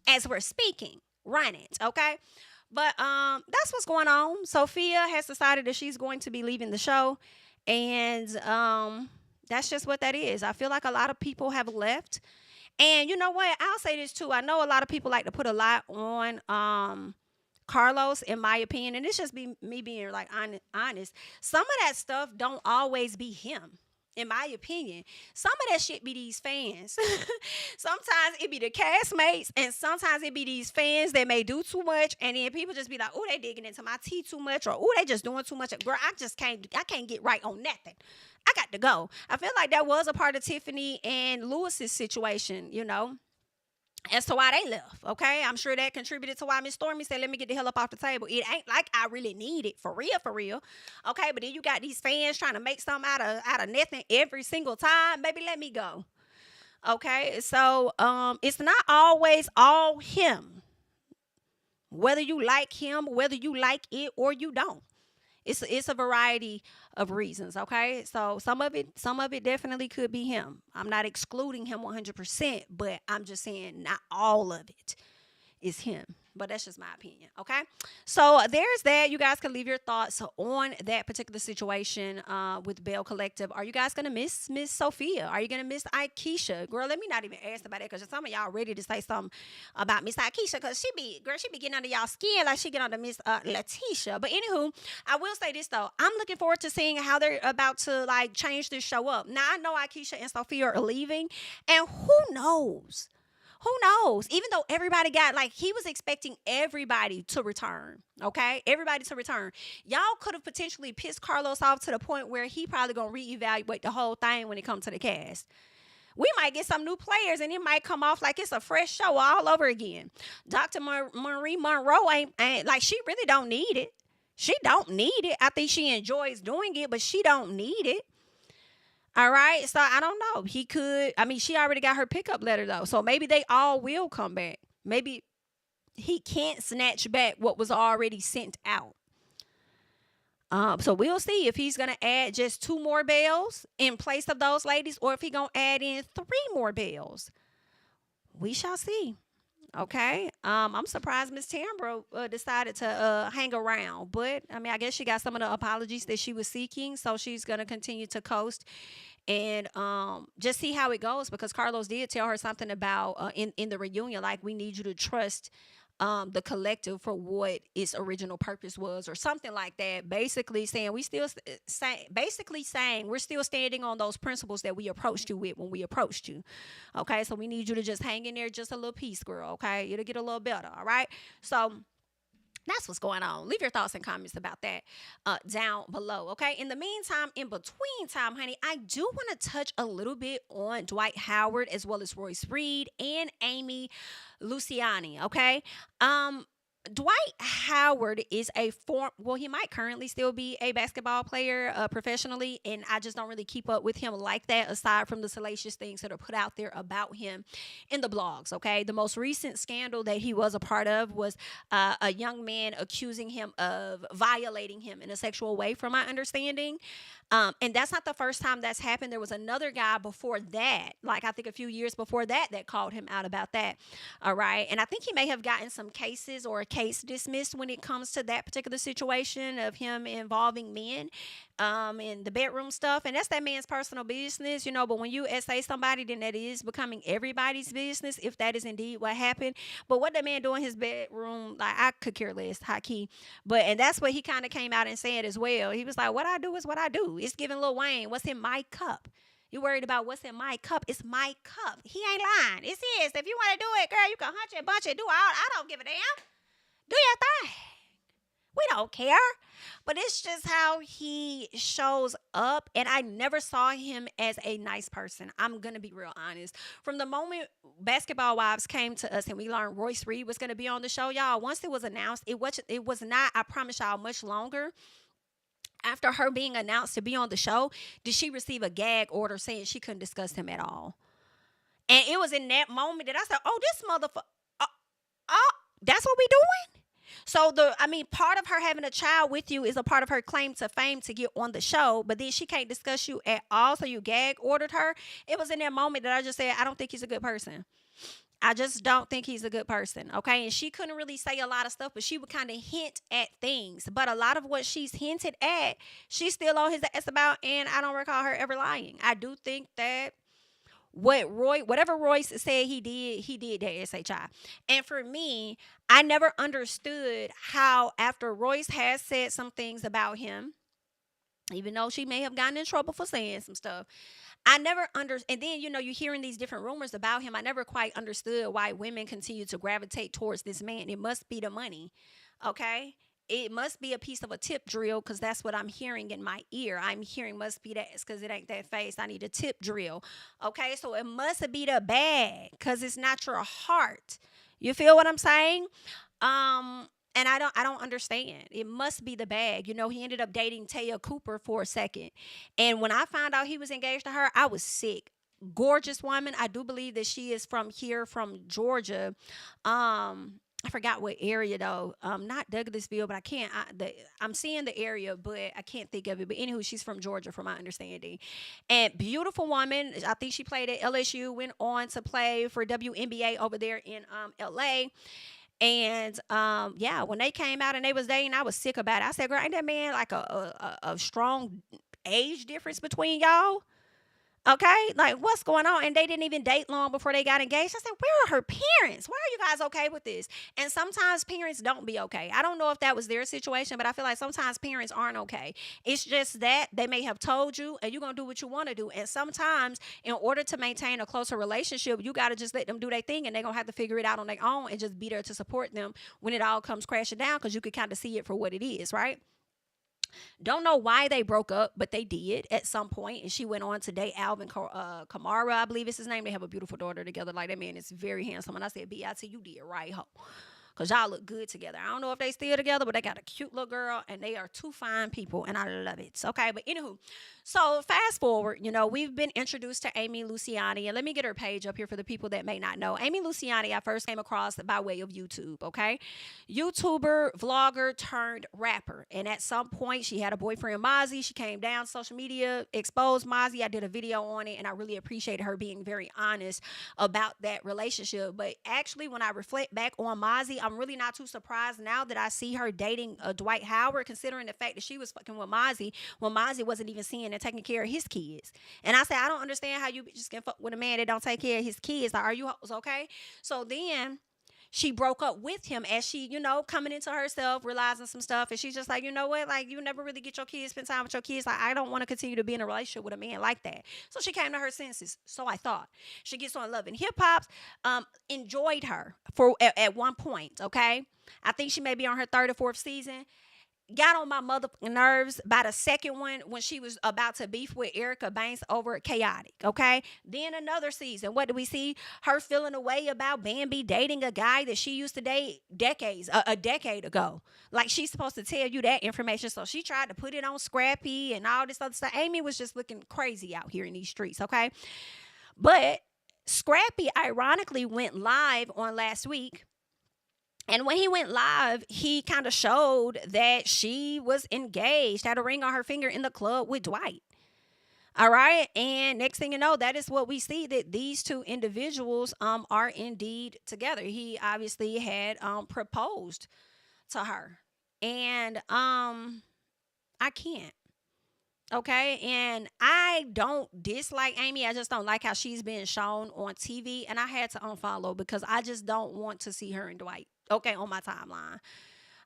as we're speaking. Run it. Okay. But that's what's going on. Sophia has decided that she's going to be leaving the show. And that's just what that is. I feel like a lot of people have left. And you know what? I'll say this too. I know a lot of people like to put a lot on Carlos, in my opinion. And it's just me being like honest. Some of that stuff don't always be him. In my opinion, some of that shit be these fans. Sometimes it be the castmates, and sometimes it be these fans that may do too much, and then people just be like, "Oh, they digging into my tea too much," or "Oh, they just doing too much." Girl, I can't get right on nothing. I got to go. I feel like that was a part of Tiffany and Lewis's situation, as to why they left, okay? I'm sure that contributed to why Miss Stormy said, let me get the hell up off the table. It ain't like I really need it, for real, okay? But then you got these fans trying to make something out of nothing every single time. Baby, let me go, okay? So it's not always all him, whether you like him, whether you like it or you don't. It's a variety of reasons, okay? So some of it definitely could be him. I'm not excluding him 100%, but I'm just saying not all of it is him. But that's just my opinion, okay? So there's that. You guys can leave your thoughts on that particular situation with Bale Collective. Are you guys going to miss Miss Sophia? Are you going to miss Aikisha? Girl, let me not even ask about that because some of y'all ready to say something about Miss Aikisha because she be getting under y'all skin like she get under Miss Letitia. But anywho, I will say this, though. I'm looking forward to seeing how they're about to, change this show up. Now, I know Aikisha and Sophia are leaving, and who knows? Who knows? Even though everybody he was expecting everybody to return, okay? Everybody to return. Y'all could have potentially pissed Carlos off to the point where he probably going to reevaluate the whole thing when it comes to the cast. We might get some new players and it might come off like it's a fresh show all over again. Dr. Marie Monroe ain't she really don't need it. She don't need it. I think she enjoys doing it, but she don't need it. All right. So I don't know. He could. I mean, she already got her pickup letter, though. So maybe they all will come back. Maybe he can't snatch back what was already sent out. So we'll see if he's going to add just 2 more Bales in place of those ladies or if he's going to add in 3 more Bales. We shall see. Okay. I'm surprised Miss Tambra decided to hang around. But, I mean, I guess she got some of the apologies that she was seeking. So she's going to continue to coast and just see how it goes. Because Carlos did tell her something about in the reunion, we need you to trust the collective for what its original purpose was or something like that. Basically saying we're still standing on those principles that we approached you with when we approached you. Okay, so we need you to just hang in there just a little piece, girl. Okay, it'll get a little better. All right, so that's what's going on. Leave your thoughts and comments about that down below, okay? In the meantime, in between time, honey, I do want to touch a little bit on Dwight Howard as well as Royce Reed and Amy Luciani, okay? Dwight Howard is he might currently still be a basketball player professionally, and I just don't really keep up with him like that aside from the salacious things that are put out there about him in the blogs, okay? The most recent scandal that he was a part of was a young man accusing him of violating him in a sexual way, from my understanding. And that's not the first time that's happened. There was another guy before that, I think a few years before that called him out about that, all right? And I think he may have gotten some cases or a case dismissed when it comes to that particular situation of him involving men in the bedroom stuff. And that's that man's personal business, but when you essay somebody, then that is becoming everybody's business if that is indeed what happened. But what that man do in his bedroom, I could care less, high key. And that's what he kind of came out and said as well. He was like, what I do is what I do. It's giving Lil Wayne, what's in my cup? You worried about what's in my cup? It's my cup. He ain't lying. It's his. If you want to do it, girl, you can hunch it, bunch it, do all. I don't give a damn. Do your thing. We don't care. But it's just how he shows up. And I never saw him as a nice person. I'm going to be real honest. From the moment Basketball Wives came to us and we learned Royce Reed was going to be on the show, y'all, once it was announced, it was not, I promise y'all, much longer after her being announced to be on the show, did she receive a gag order saying she couldn't discuss him at all? And it was in that moment that I said, oh, this motherfucker, that's what we doing? So part of her having a child with you is a part of her claim to fame to get on the show, but then she can't discuss you at all, so you gag ordered her. It was in that moment that I just said, I don't think he's a good person. I just don't think he's a good person, okay? And she couldn't really say a lot of stuff, but she would kind of hint at things. But a lot of what she's hinted at, she's still on his ass about, and I don't recall her ever lying. I do think that whatever Royce said he did that SHI. And for me, I never understood how after Royce has said some things about him, even though she may have gotten in trouble for saying some stuff, I never understood. And then, you're hearing these different rumors about him. I never quite understood why women continue to gravitate towards this man. It must be the money, okay? It must be a piece of a tip drill, because that's what I'm hearing in my ear. I'm hearing must be that because it ain't that face. I need a tip drill, okay? So it must be the bag, because it's not your heart. You feel what I'm saying? And I don't understand. It must be the bag. He ended up dating Taya Cooper for a second. And when I found out he was engaged to her, I was sick. Gorgeous woman. I do believe that she is from Georgia. I forgot what area though. Not Douglasville, but I'm seeing the area, but I can't think of it. But anywho, she's from Georgia, from my understanding. And beautiful woman. I think she played at LSU, went on to play for WNBA over there in LA. And when they came out and they was dating, I was sick about it. I said, girl, ain't that man like a strong age difference between y'all? Okay, like what's going on? And they didn't even date long before they got engaged. I said, where are her parents? Why are you guys okay with this? And sometimes parents don't be okay. I don't know if that was their situation, but I feel like sometimes parents aren't okay. It's just that they may have told you and you're going to do what you want to do. And sometimes in order to maintain a closer relationship, you got to just let them do their thing, and they're going to have to figure it out on their own and just be there to support them when it all comes crashing down, because you could kind of see it for what it is, right? Don't know why they broke up, but they did at some point. And she went on to date Alvin Kamara, I believe is his name. They have a beautiful daughter together. Like, that man is very handsome. And I said, B.I.T., you did right, ho. Because y'all look good together. I don't know if they still together, but they got a cute little girl, and they are two fine people, and I love it. Okay, but anywho, so fast forward, we've been introduced to Amy Luciani, and let me get her page up here for the people that may not know. Amy Luciani, I first came across by way of YouTube, okay? YouTuber, vlogger turned rapper, and at some point, she had a boyfriend, Mozzie. She came down social media, exposed Mozzie. I did a video on it, and I really appreciated her being very honest about that relationship. But actually, when I reflect back on Mozzie, I'm really not too surprised now that I see her dating Dwight Howard, considering the fact that she was fucking with Mozzie when Mozzie wasn't even seeing and taking care of his kids. And I said, I don't understand how you just can fuck with a man that don't take care of his kids. Like, are you okay? So then she broke up with him as she, coming into herself, realizing some stuff. And she's just like, you know what? Like, you never really get your kids, spend time with your kids. Like, I don't want to continue to be in a relationship with a man like that. So she came to her senses. So I thought. She gets on Love and Hip Hop. Enjoyed her at one point, okay? I think she may be on her third or fourth season. Got on my motherfucking nerves by the second one when she was about to beef with Erica Banks over Chaotic, okay? Then another season, what do we see? Her feeling a way about Bambi dating a guy that she used to date a decade ago. Like, she's supposed to tell you that information, so she tried to put it on Scrappy and all this other stuff. Amy was just looking crazy out here in these streets, okay? But Scrappy ironically went live on last week. And when he went live, he kind of showed that she was engaged, had a ring on her finger in the club with Dwight. All right. And next thing you know, that is what we see, that these two individuals are indeed together. He obviously had proposed to her. And I can't. Okay, and I don't dislike Amy. I just don't like how she's being shown on TV. And I had to unfollow because I just don't want to see her and Dwight, okay, on my timeline.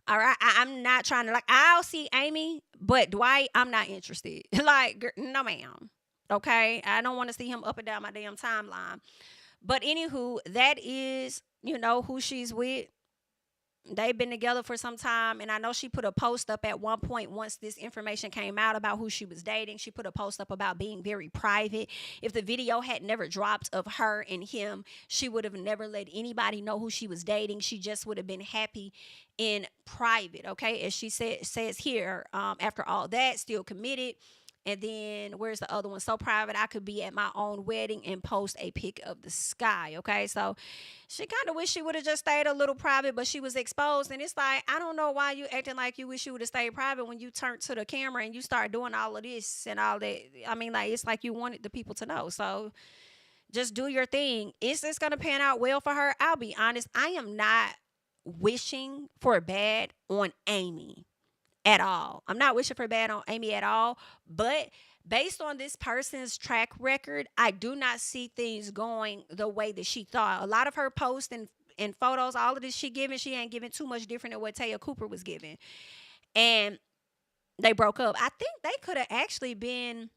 All right, I'm not trying to, I'll see Amy, but Dwight, I'm not interested. No, ma'am. Okay, I don't want to see him up and down my damn timeline. But anywho, that is, who she's with. they've been together for some time, and I know she put a post up at one point once this information came out about who she was dating. She put a post up about being very private. If the video had never dropped of her and him, she would have never let anybody know who she was dating. She just would have been happy in private, okay? As she says here, after all that, still committed. And then where's the other one? So private, I could be at my own wedding and post a pic of the sky. Okay, so she kind of wish she would have just stayed a little private, but she was exposed. And it's like, I don't know why you acting like you wish you would have stayed private when you turned to the camera and you start doing all of this and all that. I mean, like, it's like you wanted the people to know. So just do your thing. Is this going to pan out well for her? I'll be honest. I am not wishing for bad on Amy at all. I'm not wishing for bad on Amy at all, but based on this person's track record, I do not see things going the way that she thought. A lot of her posts and photos, all of this she ain't giving too much different than what Taya Cooper was giving. And they broke up. I think they could have actually been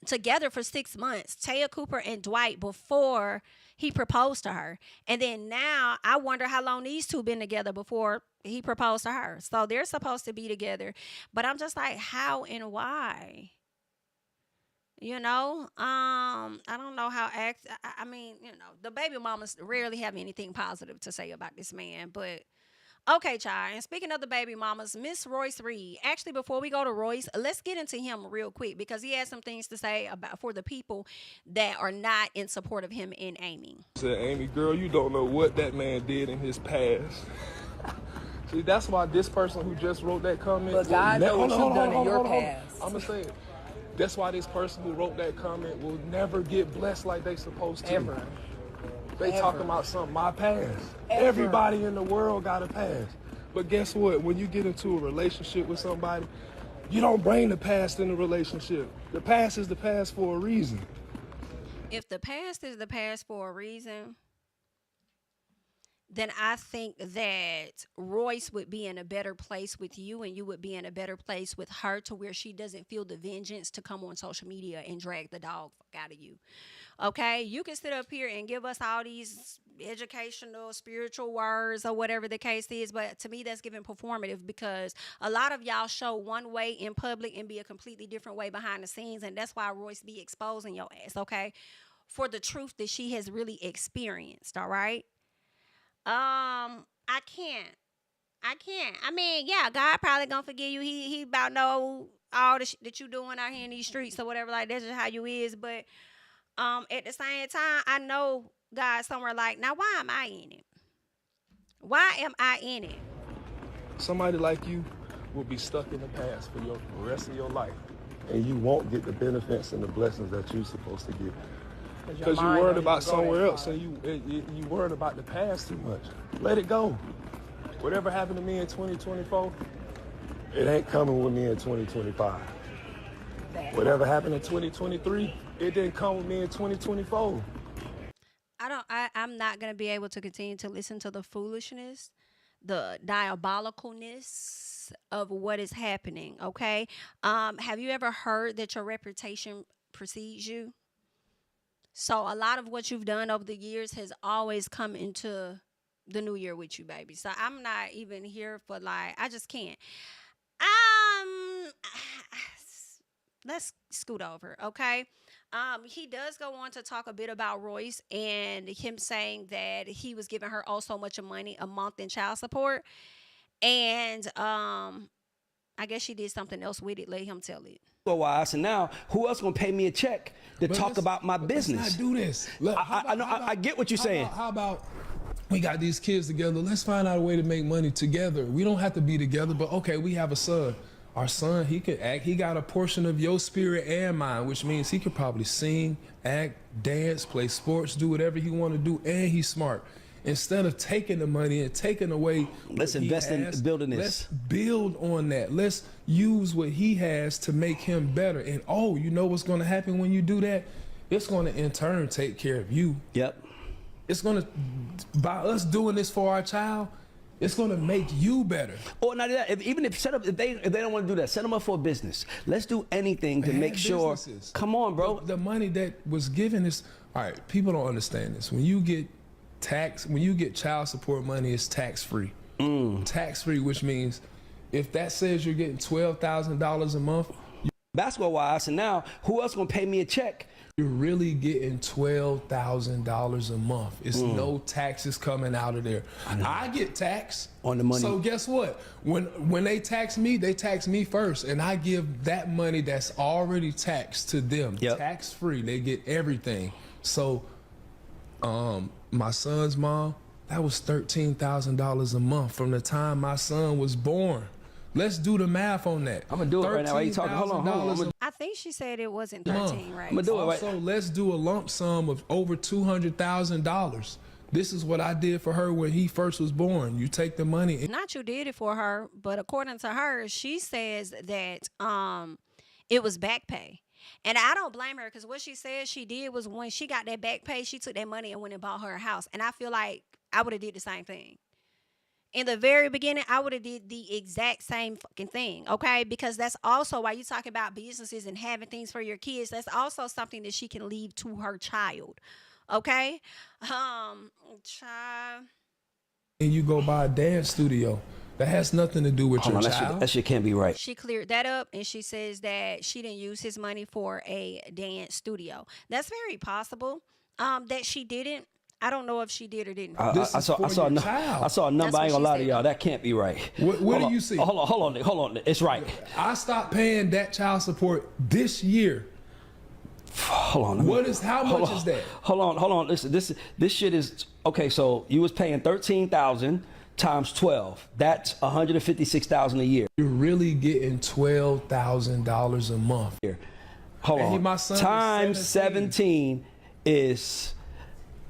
together for 6 months, Taya Cooper and Dwight, before he proposed to her. And then now I wonder how long these two been together before he proposed to her. So they're supposed to be together, but I'm just like, how and why? You know, I don't know how I mean, you know, the baby mamas rarely have anything positive to say about this man, but okay, child. And speaking of the baby mamas, Miss Royce Reed. Actually, before we go to Royce, let's get into him real quick because he has some things to say about for the people that are not in support of him and Amy. Said, Amy, girl, you don't know what that man did in his past. See, that's why this person who just wrote that comment. But God knows what you've done in your past. I'm gonna say it. That's why this person who wrote that comment will never get blessed like they supposed to. Ever. They talking about something, my past. Ever. Everybody in the world got a past. But guess what? When you get into a relationship with somebody, you don't bring the past in the relationship. The past is the past for a reason. If the past is the past for a reason, then I think that Royce would be in a better place with you and you would be in a better place with her to where she doesn't feel the vengeance to come on social media and drag the dog out of you. Okay? You can sit up here and give us all these educational, spiritual words or whatever the case is, but to me that's giving performative because a lot of y'all show one way in public and be a completely different way behind the scenes, and that's why Royce be exposing your ass, okay? For the truth that she has really experienced, all right? I can't. I mean, yeah, God probably gonna forgive you. He about know all the shit that you doing out here in these streets or whatever. Like that's just how you is. But at the same time, I know God somewhere like, now why am I in it? Why am I in it? Somebody like you will be stuck in the past for the rest of your life, and you won't get the benefits and the blessings that you're supposed to get. Because you're worried about somewhere else, and you worried about the past too much. Let it go. Whatever happened to me in 2024, it ain't coming with me in 2025. Whatever happened in 2023, it didn't come with me in 2024. I'm not gonna be able to continue to listen to the foolishness, the diabolicalness of what is happening. Okay, have you ever heard that your reputation precedes you? So a lot of what you've done over the years has always come into the new year with you, baby. So I'm not even here for like, I just can't. Let's scoot over, okay? He does go on to talk a bit about Royce and him saying that he was giving her oh so much of money a month in child support. And I guess she did something else with it. Let him tell it. I said, now who else gonna pay me a check to talk about my business? Let's not do this. Look, I get what you're saying. How about we got these kids together? Let's find out a way to make money together. We don't have to be together, but okay, we have a son. Our son, he could act. He got a portion of your spirit and mine, which means he could probably sing, act, dance, play sports, do whatever he want to do, and he's smart. Instead of taking the money and taking away, let's invest in building this. Let's build on that. Let's use what he has to make him better. And oh, you know what's going to happen when you do that? It's going to in turn take care of you. Yep. It's going to, by us doing this for our child, it's going to make you better. Or not that. Even if they don't want to do that, set them up for a business. Let's do anything to make sure. Come on, bro. The money that was given is all right. People don't understand this. When you get when you get child support money, it's tax-free. Tax-free, which means if that says you're getting $12,000 a month, basketball-wise, and now who else gonna pay me a check? you're really getting $12,000 a month. It's no taxes coming out of there. I get taxed on the money. So guess what? When they tax me first, and I give that money that's already taxed to them, tax-free. They get everything. So my son's mom, that was $13,000 a month from the time my son was born. Let's do the math on that. I'm gonna do it right now. Why you talking? Hold on. I think she said it wasn't 13, right? I'm gonna do it right. So let's do a lump sum of over $200,000. This is what I did for her when he first was born. You take the money. And Not you did it for her, but according to her, she says that it was back pay. And I don't blame her, because what she said she did was when she got that back pay, she took that money and went and bought her a house. And I feel like I would have did the same thing. In the very beginning, I would have did the exact same fucking thing, okay? Because that's also why you talk about businesses and having things for your kids. That's also something that she can leave to her child, okay? And you go buy a dance studio. That has nothing to do with your child. That shit can't be right. She cleared that up, and she says that she didn't use his money for a dance studio. That's very possible that she didn't. I don't know if she did or didn't. I saw a number. I ain't gonna lie to y'all. That can't be right. What do you see? Hold on. It's right. I stopped paying that child support this year. Hold on. How much is that? Hold on. Listen, this shit is okay. So you was paying $13,000 times 12. That's $156,000 a year. You're really getting $12,000 a month. Hold on. My son times 17 is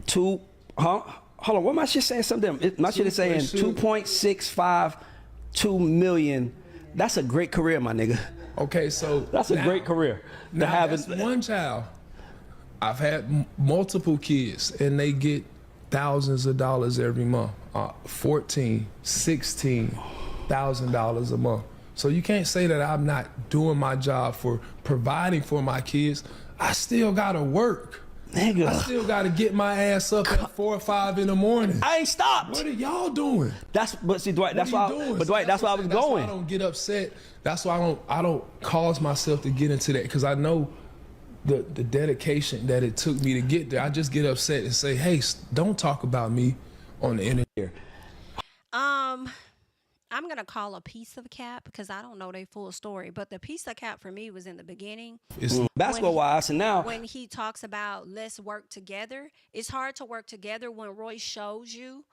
hold on, what my shit saying? Something. My shit is saying 2.652 million. That's a great career, my nigga. Okay, so that's a great career. Now that's one child. I've had multiple kids, and they get thousands of dollars every month. $14,000, $16,000 a month. So you can't say that I'm not doing my job for providing for my kids. I still gotta work. Nigga. I still gotta get my ass up at 4 or 5 in the morning. I ain't stopped. What are y'all doing? Dwight, that's why I was going. That's why I don't get upset. That's why I don't cause myself to get into that, because I know the dedication that it took me to get there. I just get upset and say, hey, don't talk about me on the internet. I'm going to call a piece of cap, because I don't know their full story. But the piece of cap for me was in the beginning. Basketball-wise, and now when he talks about let's work together, it's hard to work together when Royce shows you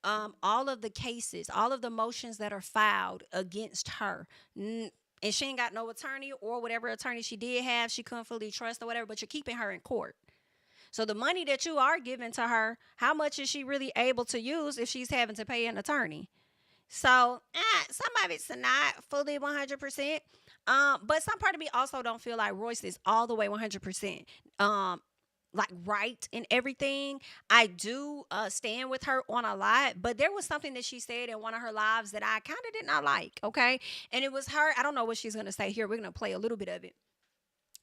all of the cases, all of the motions that are filed against her. And she ain't got no attorney, or whatever attorney she did have, she couldn't fully trust or whatever, but you're keeping her in court. So the money that you are giving to her, how much is she really able to use if she's having to pay an attorney? So some of it's not fully 100%. But some part of me also don't feel like Royce is all the way 100%. Like right in everything. I do stand with her on a lot, but there was something that she said in one of her lives that I kind of did not like, okay? And it was her, I don't know what she's going to say here. We're going to play a little bit of it.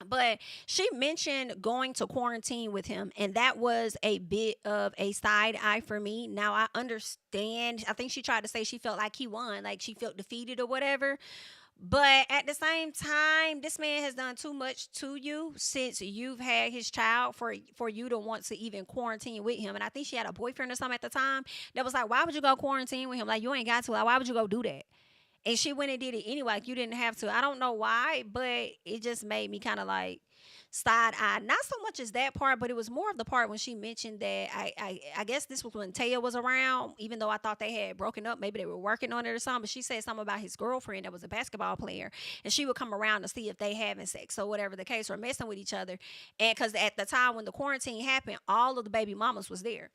But she mentioned going to quarantine with him, and that was a bit of a side eye for me. Now, I understand. I think she tried to say she felt like he won, like she felt defeated or whatever. But at the same time, this man has done too much to you since you've had his child for you to want to even quarantine with him. And I think she had a boyfriend or something at the time that was like, why would you go quarantine with him? Like, you ain't got to. Like, why would you go do that? And she went and did it anyway. Like, you didn't have to. I don't know why, but it just made me kind of like side-eye. Not so much as that part, but it was more of the part when she mentioned that I guess this was when Taya was around, even though I thought they had broken up. Maybe they were working on it or something. But she said something about his girlfriend that was a basketball player. And she would come around to see if they having sex or whatever the case, or messing with each other. And because at the time when the quarantine happened, all of the baby mamas was there.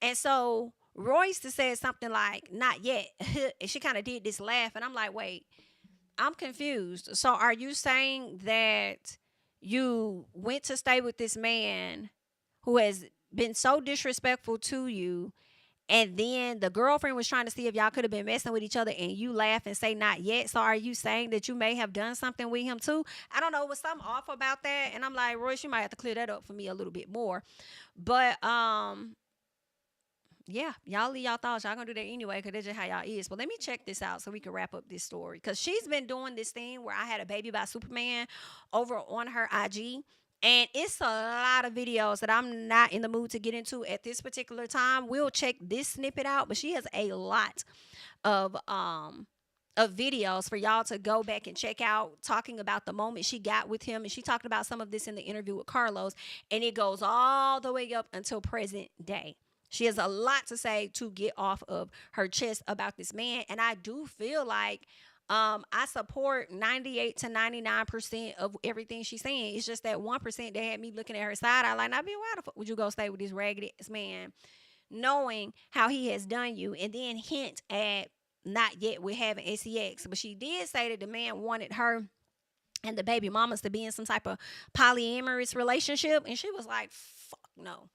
And so Royce said something like, not yet. And she kind of did this laugh. And I'm like, wait, I'm confused. So are you saying that you went to stay with this man who has been so disrespectful to you, and then the girlfriend was trying to see if y'all could have been messing with each other, and you laugh and say not yet? So are you saying that you may have done something with him too? I don't know. It was something off about that. And I'm like, Royce, you might have to clear that up for me a little bit more. But yeah, y'all leave y'all thoughts. Y'all gonna do that anyway, because that's just how y'all is. But let me check this out so we can wrap up this story. Because she's been doing this thing where I had a baby by Superman over on her IG. And it's a lot of videos that I'm not in the mood to get into at this particular time. We'll check this snippet out, but she has a lot of videos for y'all to go back and check out, talking about the moment she got with him. And she talked about some of this in the interview with Carlos, and it goes all the way up until present day. She has a lot to say to get off of her chest about this man. And I do feel like I support 98 to 99% of everything she's saying. It's just that 1% that had me looking at her side. I like, now, why the fuck would you go stay with this raggedy ass man, knowing how he has done you, and then hint at not yet with having sex. But she did say that the man wanted her and the baby mamas to be in some type of polyamorous relationship. And she was like, fuck no.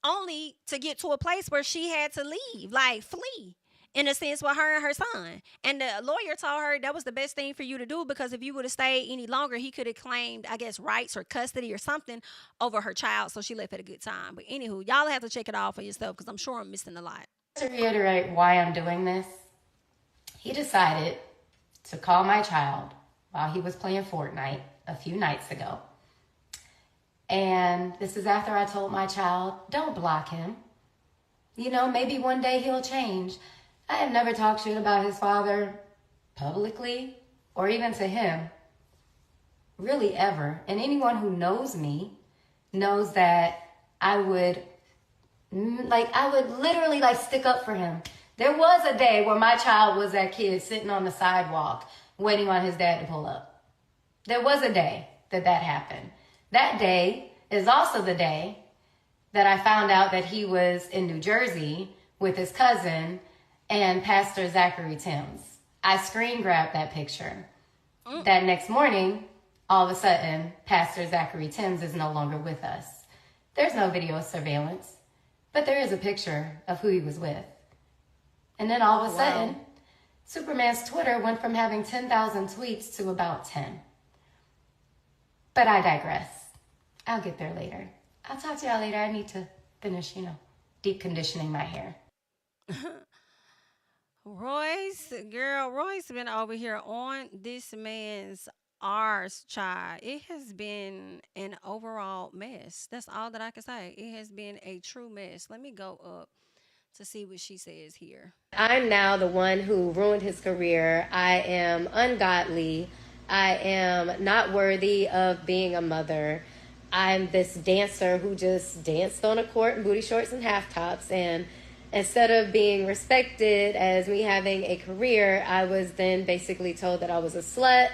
Only to get to a place where she had to leave, like flee, in a sense, with her and her son. And the lawyer told her that was the best thing for you to do, because if you would have stayed any longer, he could have claimed, I guess, rights or custody or something over her child. So she left at a good time. But anywho, y'all have to check it out for yourself, because I'm sure I'm missing a lot. To reiterate why I'm doing this, he decided to call my child while he was playing Fortnite a few nights ago. And this is after I told my child, don't block him. You know, maybe one day he'll change. I have never talked shit about his father publicly or even to him, really ever. And anyone who knows me knows that I would literally stick up for him. There was a day where my child was that kid sitting on the sidewalk waiting on his dad to pull up. There was a day that happened. That day is also the day that I found out that he was in New Jersey with his cousin and Pastor Zachary Timms. I screen grabbed that picture. That next morning, all of a sudden, Pastor Zachary Timms is no longer with us. There's no video surveillance, but there is a picture of who he was with. And then all of a sudden, Superman's Twitter went from having 10,000 tweets to about 10. But I digress. I'll get there later. I'll talk to y'all later. I need to finish, deep conditioning my hair. Royce been over here on this man's arse, child. It has been an overall mess. That's all that I can say. It has been a true mess. Let me go up to see what she says here. I'm now the one who ruined his career. I am ungodly. I am not worthy of being a mother. I'm this dancer who just danced on a court in booty shorts and half tops. And instead of being respected as me having a career, I was then basically told that I was a slut.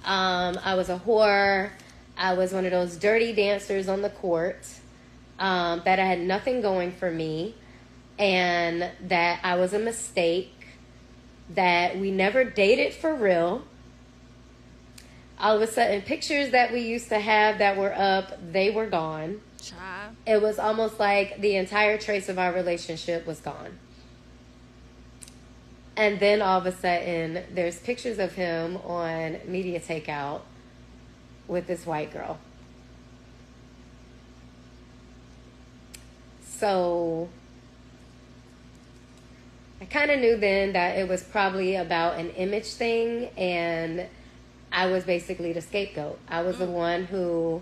I was a whore. I was one of those dirty dancers on the court. That I had nothing going for me. And that I was a mistake. That we never dated for real. All of a sudden, pictures that we used to have that were up, they were gone. Child. It was almost like the entire trace of our relationship was gone. And then all of a sudden, there's pictures of him on Media Takeout with this white girl. So I kind of knew then that it was probably about an image thing, and I was basically the scapegoat. I was the one who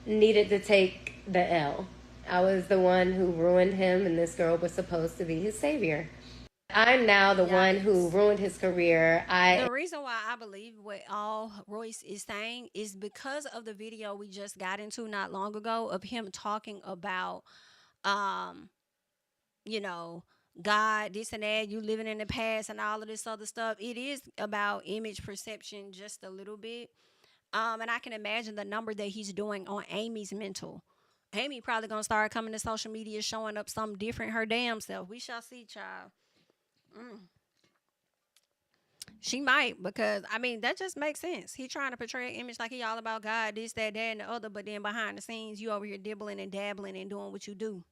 needed to take the L. I was the one who ruined him, and this girl was supposed to be his savior. I'm now the one who ruined his career. The reason why I believe what all Royce is saying is because of the video we just got into not long ago of him talking about, God, this and that, you living in the past and all of this other stuff. It is about image perception just a little bit. And I can imagine the number that he's doing on Amy's mental. Amy probably going to start coming to social media showing up something different her damn self. We shall see, child. She might, because, that just makes sense. He trying to portray an image like he all about God, this, that, and the other. But then behind the scenes, you over here dibbling and dabbling and doing what you do.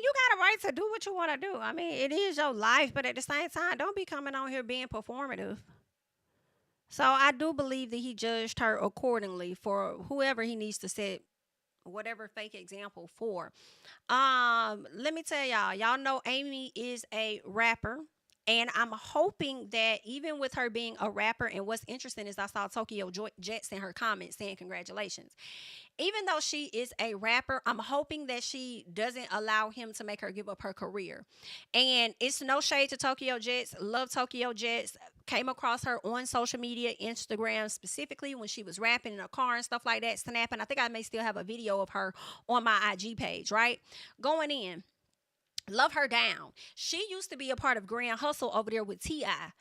You got a right to do what you want to do. It is your life, but at the same time, don't be coming on here being performative. So I do believe that he judged her accordingly for whoever he needs to set whatever fake example for. Let me tell y'all know Amy is a rapper. And I'm hoping that even with her being a rapper, and what's interesting is I saw Tokyo Jets in her comments saying congratulations. Even though she is a rapper, I'm hoping that she doesn't allow him to make her give up her career. And it's no shade to Tokyo Jets. Love Tokyo Jets. Came across her on social media, Instagram specifically, when she was rapping in a car and stuff like that, snapping. I think I may still have a video of her on my IG page, right? Going in. Love her down. She used to be a part of Grand Hustle over there with T.I.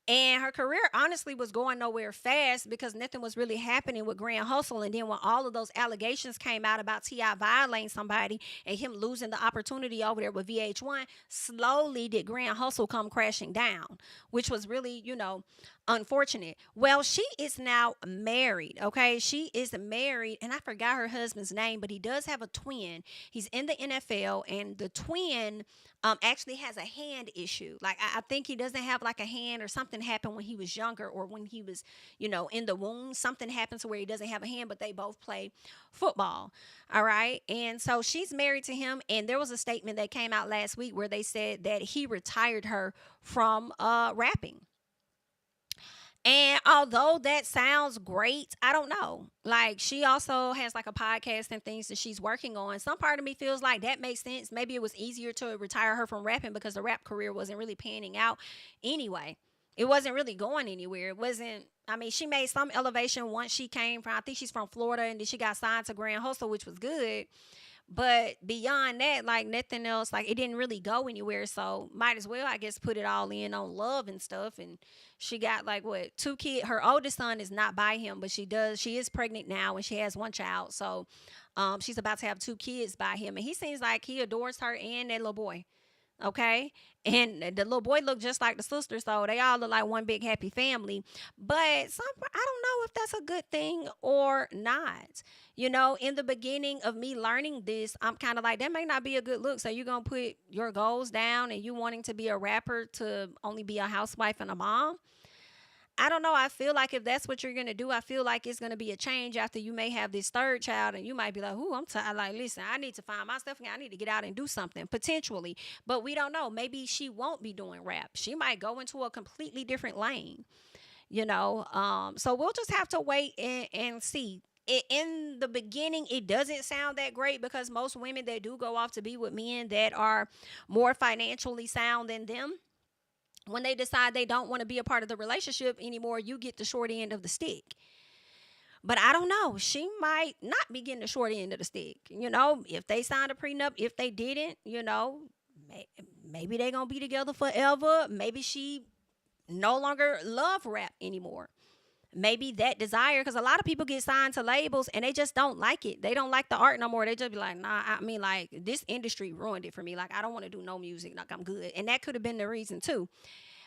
And her career honestly was going nowhere fast because nothing was really happening with Grand Hustle. And then when all of those allegations came out about T.I. violating somebody and him losing the opportunity over there with VH1, slowly did Grand Hustle come crashing down, which was really, unfortunate. Well, she is now married, okay? She is married, and I forgot her husband's name, but he does have a twin. He's in the NFL, and the twin actually has a hand issue. Like, I think he doesn't have like a hand, or something happened when he was younger, or when he was, in the womb. Something happened to where he doesn't have a hand, but they both play football. All right. And so she's married to him. And there was a statement that came out last week where they said that he retired her from rapping. And although that sounds great, I don't know. Like, she also has like a podcast and things that she's working on. Some part of me feels like that makes sense. Maybe it was easier to retire her from rapping because the rap career wasn't really panning out anyway. It wasn't really going anywhere. It wasn't, she made some elevation once she came from, I think she's from Florida, and then she got signed to Grand Hustle, which was good. But beyond that, like, nothing else, like, it didn't really go anywhere. So might as well, I guess, put it all in on love and stuff. And she got like 2 kids. Her oldest son is not by him, but she is pregnant now, and she has 1 child. So she's about to have 2 kids by him. And he seems like he adores her and that little boy. Okay. And the little boy looked just like the sister. So they all look like one big happy family. But I don't know if that's a good thing or not. In the beginning of me learning this, I'm kind of like, that may not be a good look. So you're going to put your goals down and you wanting to be a rapper to only be a housewife and a mom. I don't know. I feel like if that's what you're going to do, I feel like it's going to be a change after you may have this 3rd child, and you might be like, ooh, I'm tired. Like, listen, I need to find my stuff. I need to get out and do something, potentially. But we don't know. Maybe she won't be doing rap. She might go into a completely different lane, So we'll just have to wait and see. In the beginning, it doesn't sound that great because most women that do go off to be with men that are more financially sound than them, when they decide they don't want to be a part of the relationship anymore, you get the short end of the stick. But I don't know. She might not be getting the short end of the stick. If they signed a prenup, if they didn't, maybe they're going to be together forever. Maybe she no longer love rap anymore. Maybe that desire, because a lot of people get signed to labels and they just don't like it. They don't like the art no more. They just be like, nah, this industry ruined it for me. Like, I don't want to do no music. Like, I'm good. And that could have been the reason too.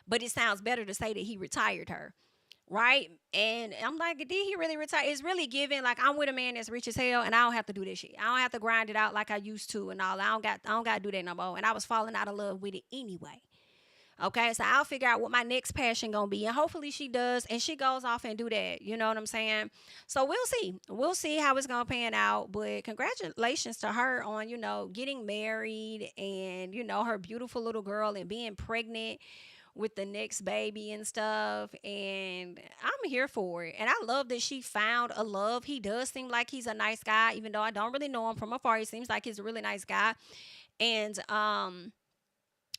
But it sounds better to say that he retired her. Right? And I'm like, did he really retire? It's really giving, like, I'm with a man that's rich as hell and I don't have to do this shit. I don't have to grind it out like I used to and all. I don't got to do that no more. And I was falling out of love with it anyway. Okay, so I'll figure out what my next passion gonna be, and hopefully she does, and she goes off and do that. You know what I'm saying? So we'll see how it's gonna pan out. But congratulations to her on getting married and her beautiful little girl and being pregnant with the next baby and stuff. And I'm here for it, and I love that she found a love. He does seem like he's a nice guy, even though I don't really know him from afar. He seems like he's a really nice guy, and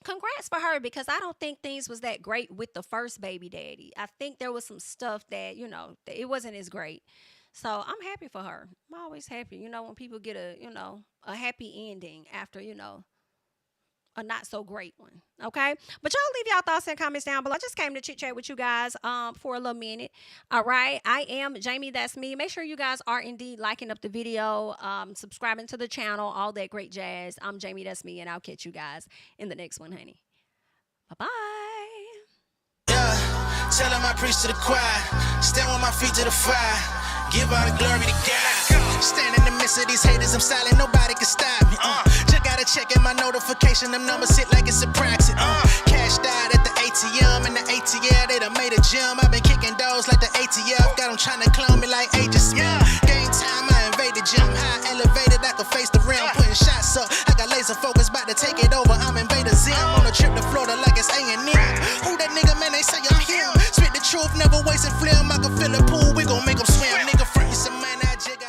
congrats for her, because I don't think things was that great with the first baby daddy. I think there was some stuff that, it wasn't as great. So I'm happy for her. I'm always happy, when people get a happy ending after, a not so great one. Okay. But y'all leave y'all thoughts and comments down below. I just came to chit chat with you guys for a little minute. All right. I am Jami, that's me. Make sure you guys are indeed liking up the video, subscribing to the channel, all that great jazz. I'm Jami, that's me, and I'll catch you guys in the next one, honey. Bye-bye. Yeah, tell him I preach to the choir. Stand with my feet to the fire. Give all the glory to God. Stand in the midst of these haters, I'm silent, nobody can stop me. Just gotta check in my notification, them numbers hit like it's a proxy. Cashed out at the ATM, and the ATL, they done made a gym. I've been kicking doors like the ATF, got them trying to clone me like Agent Smith. Game time, I invade motivated, jump high, elevated, I can face the rim. Putting shots up, I got laser focus, about to take it over. I'm Invader Zim, on a trip to Florida like it's A&M. Who that nigga, man, they say I'm him. Spit the truth, never wasting film, I can fill a pool, we gon' make them swim. Nigga front you some man, I jigger.